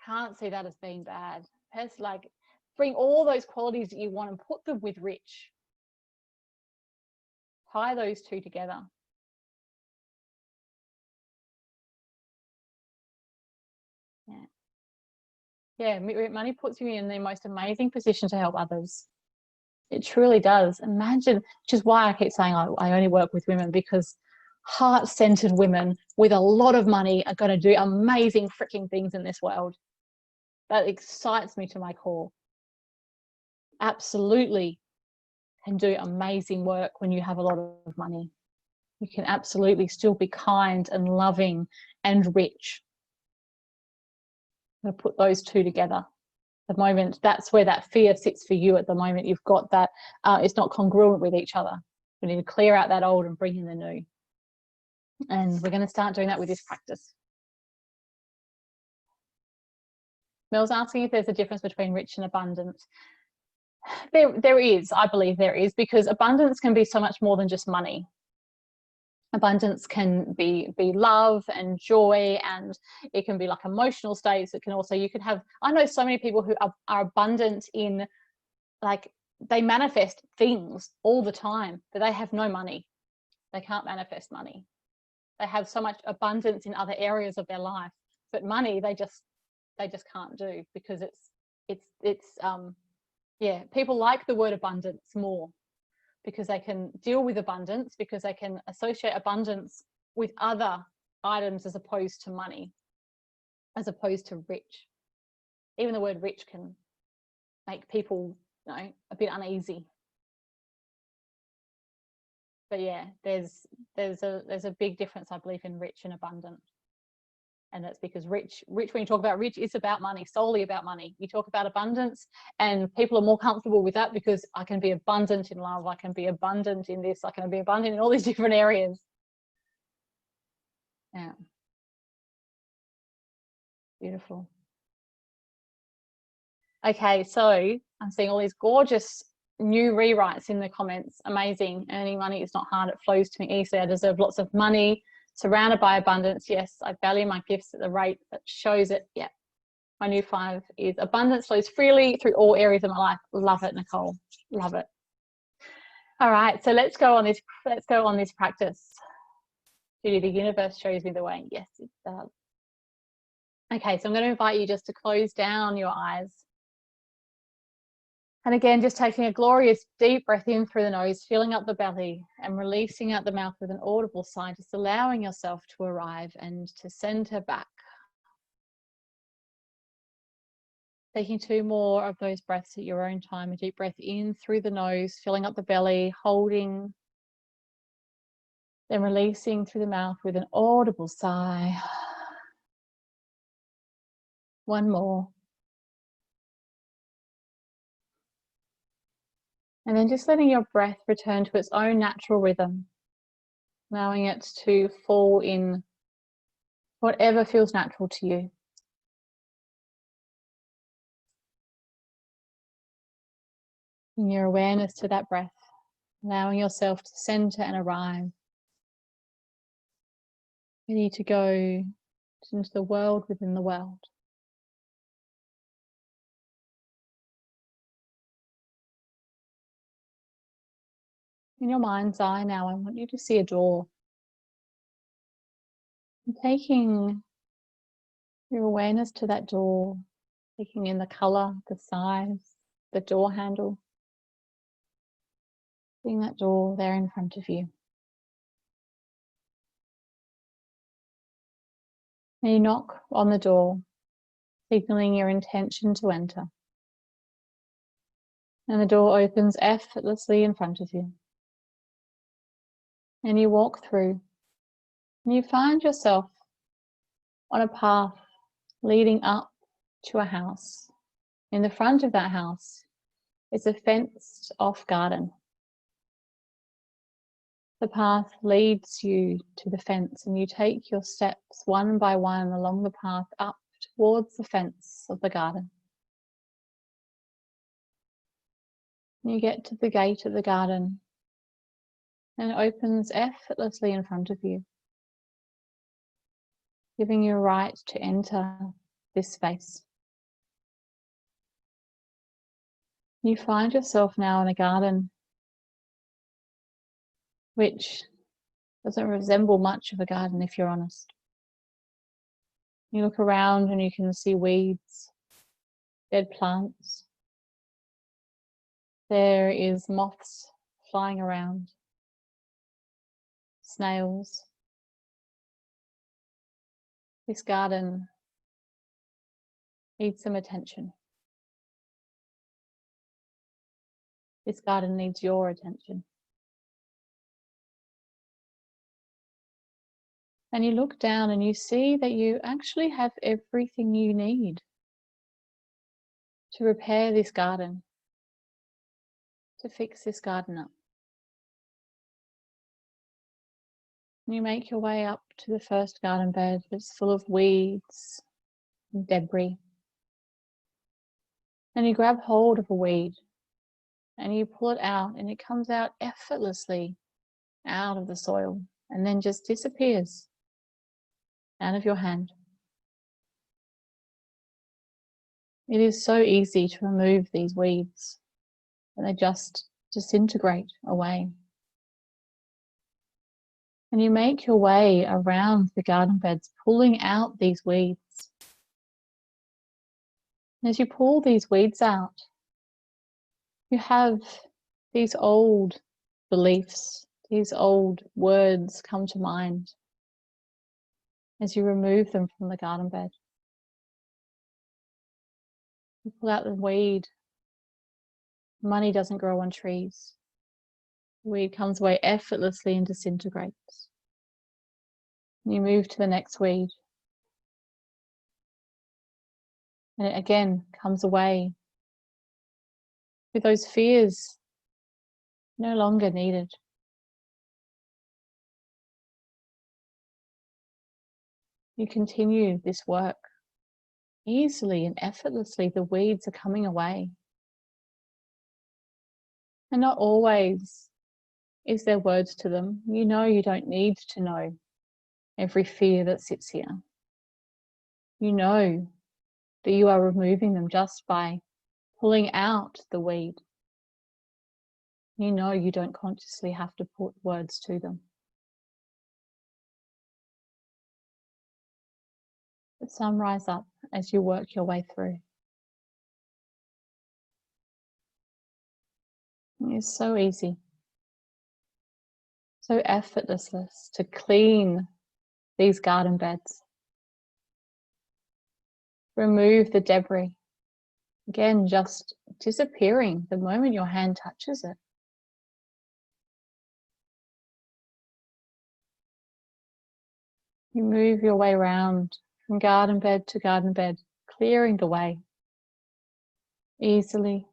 Can't see that as being bad. It's like bring all those qualities that you want and put them with rich. Tie those two together. Yeah. Yeah, money puts you in the most amazing position to help others. It truly does. Imagine, which is why I keep saying I only work with women, because heart-centered women with a lot of money are going to do amazing freaking things in this world. That excites me to my core. Absolutely can do amazing work when you have a lot of money. You can absolutely still be kind and loving and rich. I'm going to put those two together. The moment, that's where that fear sits for you at the moment. You've got that, it's not congruent with each other. We need to clear out that old and bring in the new. And we're going to start doing that with this practice. Mel's asking if there's a difference between rich and abundant. There is, I believe there is, because abundance can be so much more than just money. Abundance can be love and joy, and it can be like emotional states. It can also, you can have, I know so many people who are abundant in, like, they manifest things all the time, but they have no money. They can't manifest money. They have so much abundance in other areas of their life, but money they just can't do, because it's yeah, people like the word abundance more because they can deal with abundance, because they can associate abundance with other items as opposed to money, as opposed to rich. Even the word rich can make people, you know, a bit uneasy. But yeah, there's a big difference, I believe, in rich and abundant. And that's because rich, when you talk about rich, it's about money, solely about money. You talk about abundance and people are more comfortable with that because I can be abundant in love, I can be abundant in this, I can be abundant in all these different areas. Yeah. Beautiful. Okay, so I'm seeing all these gorgeous new rewrites in the comments. Amazing. Earning money is not hard. It flows to me easily. I deserve lots of money. Surrounded by abundance. Yes, I value my gifts at the rate that shows it. Yeah. My new 5 is abundance flows freely through all areas of my life. Love it, Nicole. Love it. All right, so let's go on this practice. Judy, the universe shows me the way. Yes, it does. Okay, so I'm going to invite you just to close down your eyes. And again, just taking a glorious deep breath in through the nose, filling up the belly and releasing out the mouth with an audible sigh, just allowing yourself to arrive and to center back. Taking 2 more of those breaths at your own time. A deep breath in through the nose, filling up the belly, holding, then releasing through the mouth with an audible sigh. 1 more. And then just letting your breath return to its own natural rhythm, allowing it to fall in whatever feels natural to you. Bring your awareness to that breath, allowing yourself to center and arrive, ready to go into the world within the world. In your mind's eye now, I want you to see a door. And taking your awareness to that door, taking in the color, the size, the door handle, seeing that door there in front of you. And you knock on the door, signaling your intention to enter. And the door opens effortlessly in front of you. And you walk through, and you find yourself on a path leading up to a house. In the front of that house is a fenced off garden. The path leads you to the fence, and you take your steps 1 by 1 along the path up towards the fence of the garden. You get to the gate of the garden, and it opens effortlessly in front of you, giving you a right to enter this space. You find yourself now in a garden which doesn't resemble much of a garden, if you're honest. You look around and you can see weeds, dead plants. There is moths flying around, snails. This garden needs some attention. This garden needs your attention. And you look down and you see that you actually have everything you need to repair this garden, to fix this garden up. And you make your way up to the first garden bed that's full of weeds and debris. And you grab hold of a weed and you pull it out, and it comes out effortlessly out of the soil and then just disappears out of your hand. It is so easy to remove these weeds, and they just disintegrate away. And you make your way around the garden beds, pulling out these weeds. And as you pull these weeds out, you have these old beliefs, these old words come to mind as you remove them from the garden bed. You pull out the weed. Money doesn't grow on trees. The weed comes away effortlessly and disintegrates. You move to the next weed. And it again comes away with those fears no longer needed. You continue this work. Easily and effortlessly, the weeds are coming away. And not always is there words to them. You know you don't need to know every fear that sits here. You know that you are removing them just by pulling out the weed. You know you don't consciously have to put words to them. But some rise up as you work your way through. It's so easy, so effortless to clean these garden beds. Remove the debris. Again, just disappearing the moment your hand touches it. You move your way around from garden bed to garden bed, clearing the way easily,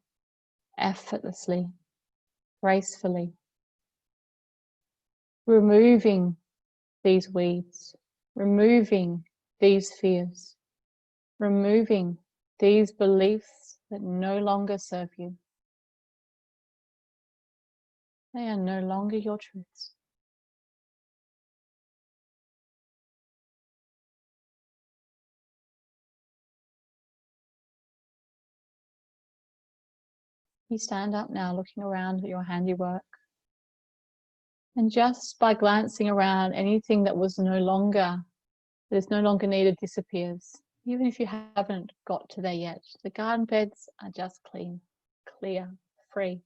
effortlessly, gracefully, removing these weeds, removing these fears, removing these beliefs that no longer serve you. They are no longer your truths. You stand up now, looking around at your handiwork. And just by glancing around, anything that is no longer needed disappears. Even if you haven't got to there yet, the garden beds are just clean, clear, free.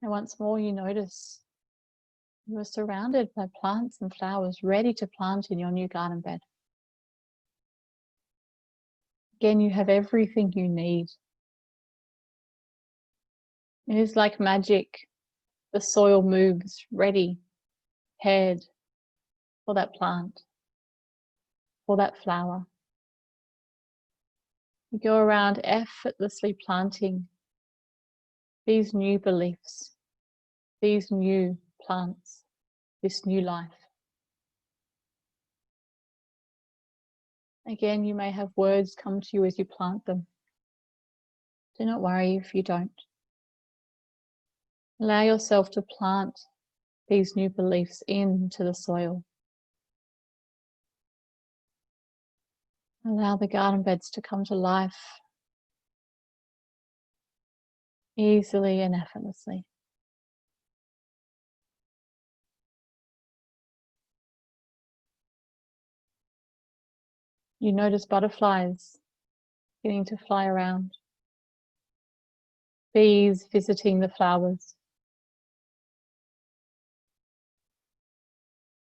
And once more, you notice you are surrounded by plants and flowers ready to plant in your new garden bed. Again, you have everything you need. It is like magic. The soil moves ready, prepared for that plant, for that flower. You go around effortlessly planting these new beliefs, these new plants, this new life. Again, you may have words come to you as you plant them. Do not worry if you don't. Allow yourself to plant these new beliefs into the soil. Allow the garden beds to come to life easily and effortlessly. You notice butterflies beginning to fly around, bees visiting the flowers.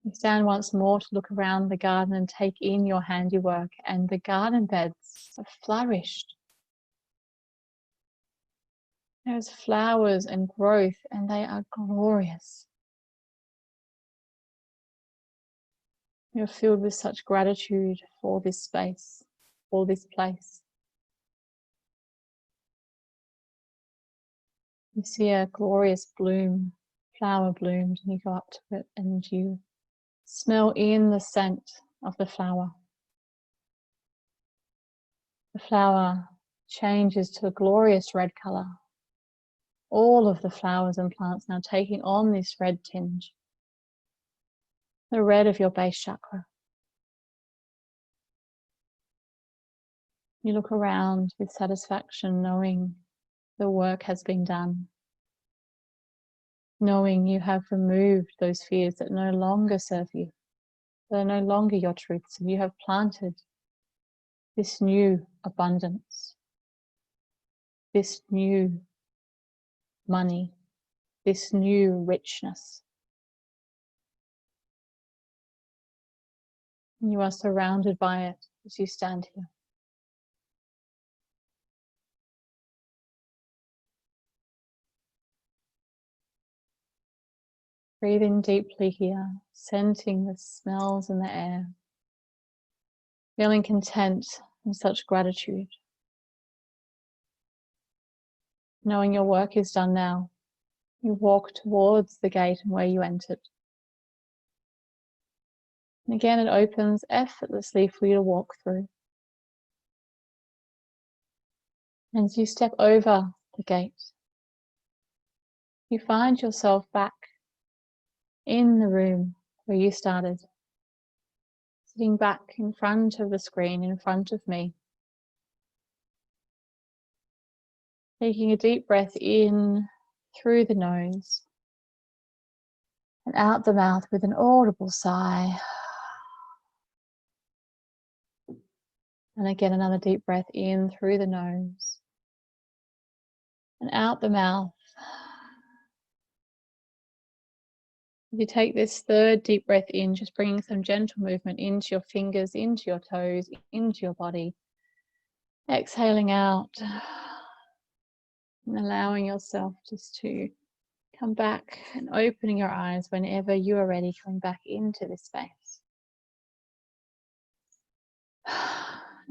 You stand once more to look around the garden and take in your handiwork, and the garden beds have flourished. There's flowers and growth, and they are glorious. You're filled with such gratitude for this space, for this place. You see a glorious bloom, flower bloomed, and you go up to it and you smell in the scent of the flower. The flower changes to a glorious red color. All of the flowers and plants now taking on this red tinge, the red of your base chakra. You look around with satisfaction, knowing the work has been done, knowing you have removed those fears that no longer serve you, that are no longer your truths, and you have planted this new abundance, this new money, this new richness. And you are surrounded by it as you stand here. Breathe in deeply here, scenting the smells in the air, feeling content and such gratitude. Knowing your work is done now, you walk towards the gate and where you entered. And again, it opens effortlessly for you to walk through. And as you step over the gate, you find yourself back in the room where you started, sitting back in front of the screen, in front of me. Taking a deep breath in through the nose and out the mouth with an audible sigh. And again, another deep breath in through the nose and out the mouth. If you take this third deep breath in, just bringing some gentle movement into your fingers, into your toes, into your body. Exhaling out and allowing yourself just to come back and opening your eyes whenever you are ready, coming back into this space.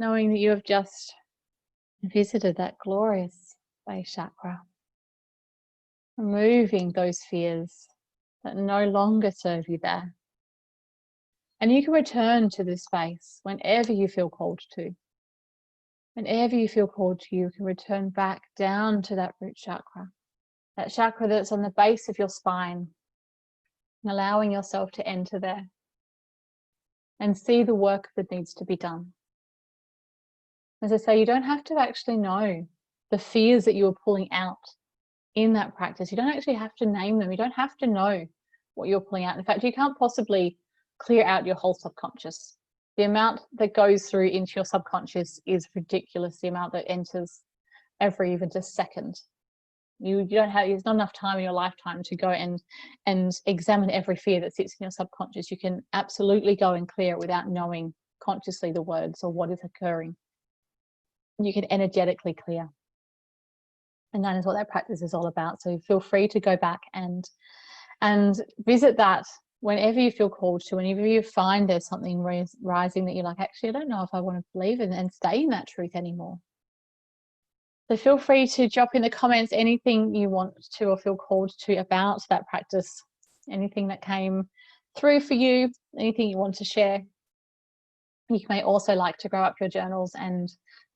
Knowing that you have just visited that glorious base chakra, removing those fears that no longer serve you there. And you can return to this space whenever you feel called to. Whenever you feel called to, you can return back down to that root chakra, that chakra that's on the base of your spine, and allowing yourself to enter there and see the work that needs to be done. As I say, you don't have to actually know the fears that you are pulling out in that practice. You don't actually have to name them. You don't have to know what you're pulling out. In fact, you can't possibly clear out your whole subconscious. The amount that goes through into your subconscious is ridiculous, the amount that enters every even just second. You don't have, there's not enough time in your lifetime to go and examine every fear that sits in your subconscious. You can absolutely go and clear it without knowing consciously the words or what is occurring. You can energetically clear. And that is what that practice is all about. So feel free to go back and visit that whenever you feel called to, whenever you find there's something rising that you're like, actually, I don't know if I want to believe in and stay in that truth anymore. So feel free to drop in the comments anything you want to or feel called to about that practice, anything that came through for you, anything you want to share. You may also like to grow up your journals and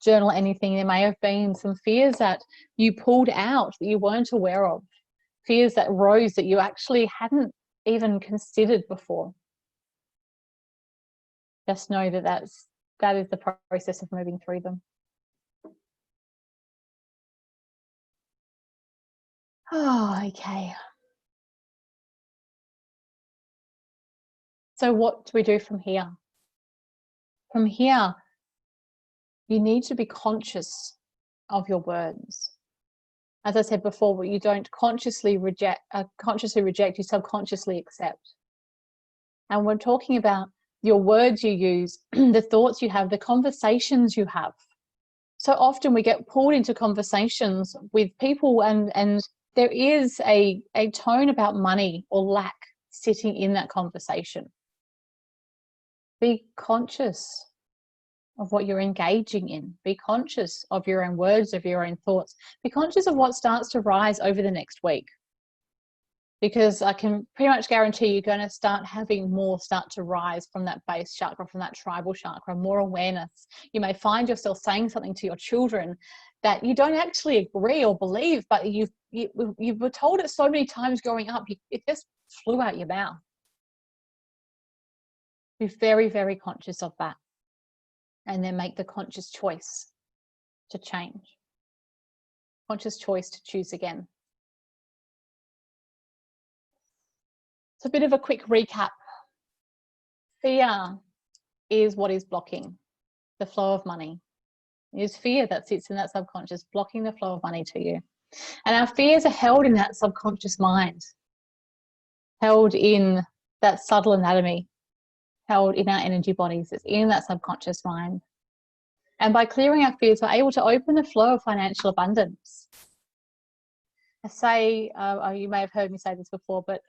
journal anything. There may have been some fears that you pulled out that you weren't aware of, fears that rose that you actually hadn't even considered before. Just know that that is the process of moving through them. Oh, okay. So what do we do from here? From here, you need to be conscious of your words. As I said before, you don't consciously reject, you subconsciously accept. And we're talking about your words you use, the thoughts you have, the conversations you have. So often we get pulled into conversations with people and there is a tone about money or lack sitting in that conversation. Be conscious of what you're engaging in. Be conscious of your own words, of your own thoughts. Be conscious of what starts to rise over the next week. Because I can pretty much guarantee you're going to start having more start to rise from that base chakra, from that tribal chakra, more awareness. You may find yourself saying something to your children that you don't actually agree or believe, but you were told it so many times growing up, it just flew out your mouth. Be very, very conscious of that. And then make the conscious choice to change. Conscious choice to choose again. So a bit of a quick recap. Fear is what is blocking the flow of money. It is fear that sits in that subconscious, blocking the flow of money to you. And our fears are held in that subconscious mind, held in that subtle anatomy, held in our energy bodies. It's in that subconscious mind. And by clearing our fears, we're able to open the flow of financial abundance. I say, you may have heard me say this before, but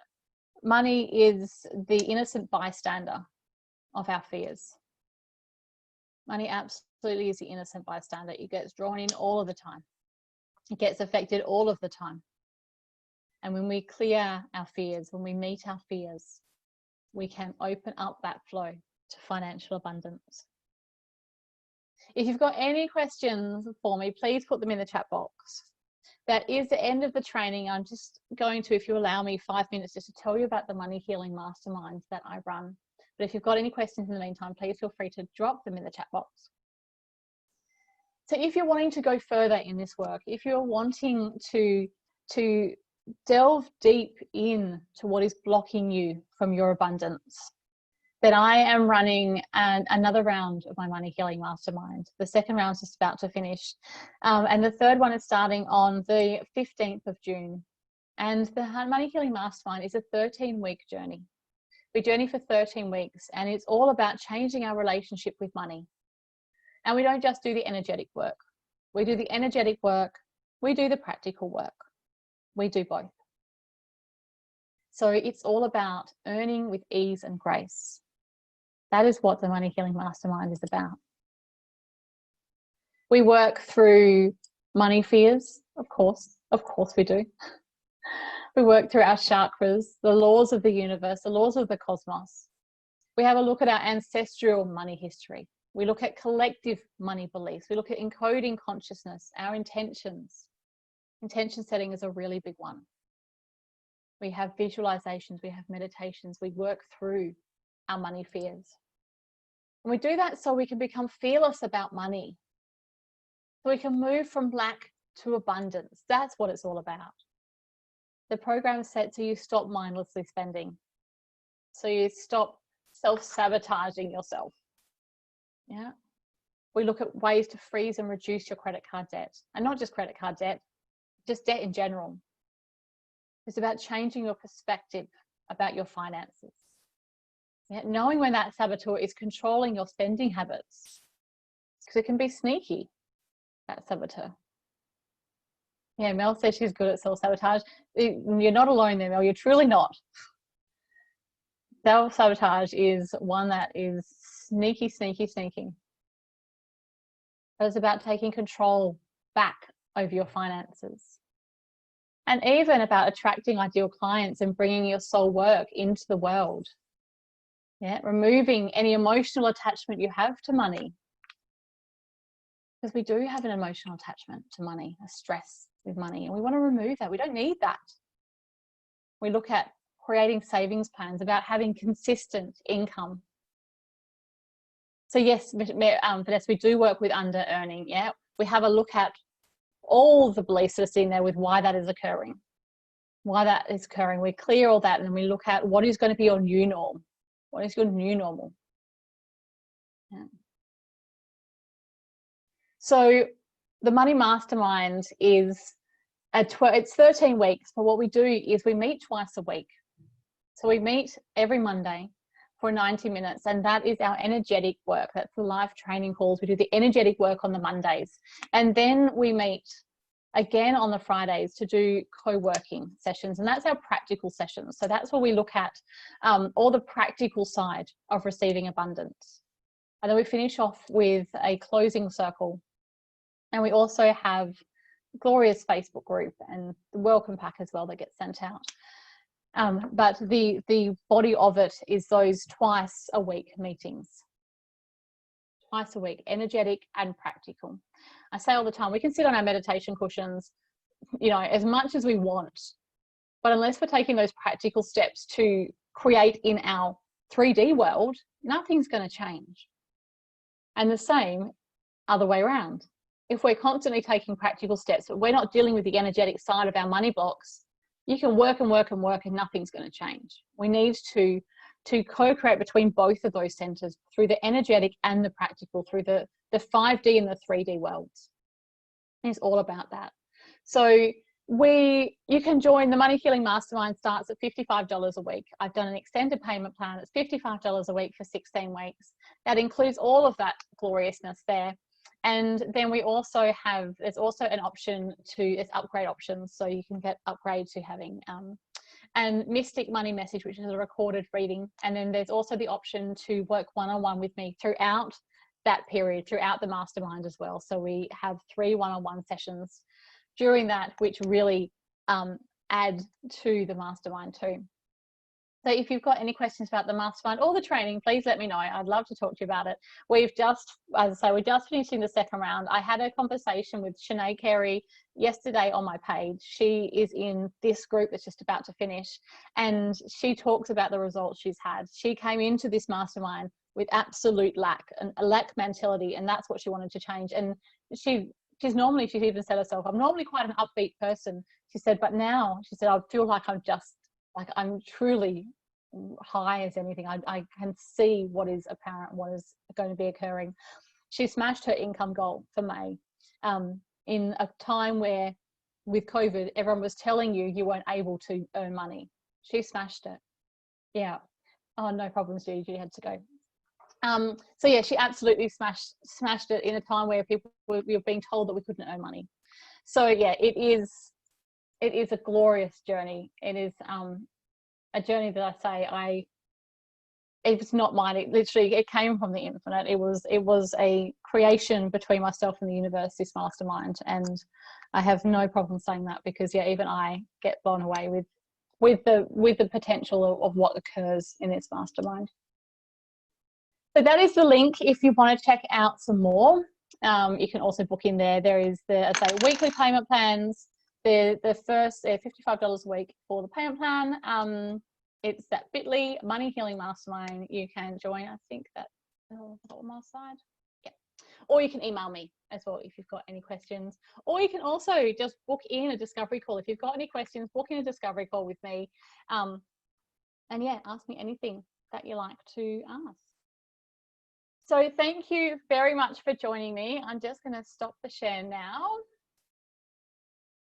money is the innocent bystander of our fears. Money absolutely is the innocent bystander. It gets drawn in all of the time. It gets affected all of the time. And when we clear our fears, when we meet our fears, we can open up that flow to financial abundance. If you've got any questions for me, please put them in the chat box. That is the end of the training. I'm just going to, if you allow me 5 minutes, just to tell you about the Money Healing Masterminds that I run. But if you've got any questions in the meantime, please feel free to drop them in the chat box. So if you're wanting to go further in this work, if you're wanting to delve deep in to what is blocking you from your abundance, then I am running another round of my Money Healing Mastermind. The second round is just about to finish. And the third one is starting on the 15th of June. And the Money Healing Mastermind is a 13-week journey. We journey for 13 weeks, and it's all about changing our relationship with money. And we don't just do the energetic work. We do the energetic work, we do the practical work. We do both. So it's all about earning with ease and grace. That is what the Money Healing Mastermind is about. We work through money fears, of course we do. We work through our chakras, the laws of the universe, the laws of the cosmos. We have a look at our ancestral money history. We look at collective money beliefs. We look at encoding consciousness, our intentions. Intention setting is a really big one. We have visualizations, we have meditations, we work through our money fears. And we do that so we can become fearless about money. So we can move from lack to abundance. That's what it's all about. The program is set so you stop mindlessly spending. So you stop self-sabotaging yourself. Yeah. We look at ways to freeze and reduce your credit card debt. And not just credit card debt, just debt in general. It's about changing your perspective about your finances. Yeah, knowing when that saboteur is controlling your spending habits, because it can be sneaky, that saboteur. Yeah, Mel says she's good at self-sabotage. You're not alone there, Mel. You're truly not. Self-sabotage is one that is sneaky. But it's about taking control back over your finances. And even about attracting ideal clients and bringing your soul work into the world. Yeah, removing any emotional attachment you have to money. Because we do have an emotional attachment to money, a stress with money, and we want to remove that. We don't need that. We look at creating savings plans, about having consistent income. So yes, Vanessa, we do work with under earning. Yeah, we have a look at all the beliefs that are sitting there with why that is occurring. We clear all that, and then we look at what is going to be your new norm. What is your new normal? Yeah. So the Money Mastermind is it's 13 weeks, but what we do is we meet twice a week. So we meet every Monday for 90 minutes, and that is our energetic work. That's the live training calls. We do the energetic work on the Mondays, and then we meet again on the Fridays to do co-working sessions, and that's our practical sessions. So that's where we look at all the practical side of receiving abundance. And then we finish off with a closing circle, and we also have Gloria's Facebook group and the welcome pack as well that gets sent out. But the body of it is those twice a week meetings. Twice a week, energetic and practical. I say all the time, we can sit on our meditation cushions, you know, as much as we want, but unless we're taking those practical steps to create in our 3D world, nothing's going to change. And the same other way around. If we're constantly taking practical steps, but we're not dealing with the energetic side of our money blocks, you can work and work and work and nothing's going to change. We need to co-create between both of those centers through the energetic and the practical, through the 5D and the 3D worlds. It's all about that. So you can join the Money Healing Mastermind. Starts at $55 a week. I've done an extended payment plan. It's $55 a week for 16 weeks. That includes all of that gloriousness there. And then we also have, there's also an option it's upgrade options. So you can get upgrade to having and Mystic Money Message, which is a recorded reading. And then there's also the option to work one-on-one with me throughout that period, throughout the mastermind as well. So we have 3 one-on-one sessions during that, which really add to the mastermind too. So if you've got any questions about the mastermind or the training, please let me know. I'd love to talk to you about it. We've just, as I say, we're just finishing the second round. I had a conversation with Sinead Carey yesterday on my page. She is in this group that's just about to finish, and she talks about the results she's had. She came into this mastermind with absolute lack, and a lack mentality, and that's what she wanted to change. And she's even said herself, I'm normally quite an upbeat person. She said, but now, she said, I feel like I'm truly high as anything. I can see what is apparent, what is going to be occurring. She smashed her income goal for May, in a time where with COVID, everyone was telling you weren't able to earn money. She smashed it. Yeah. Oh, no problems, Gigi had to go. So yeah, she absolutely smashed it in a time where we were being told that we couldn't earn money. So yeah, it is a glorious journey. It is a journey that it was not mine. It came from the infinite. It was a creation between myself and the universe, this mastermind. And I have no problem saying that, because yeah, even I get blown away with the potential of what occurs in this mastermind. So that is the link if you want to check out some more. You can also book in there. There is the weekly payment plans. The first $55 a week for the payment plan. It's that bit.ly Money Healing Mastermind. You can join. I think that's on my side. Yeah. Or you can email me as well if you've got any questions. Or you can also just book in a discovery call. If you've got any questions, book in a discovery call with me. And yeah, ask me anything that you like to ask. So thank you very much for joining me. I'm just going to stop the share now.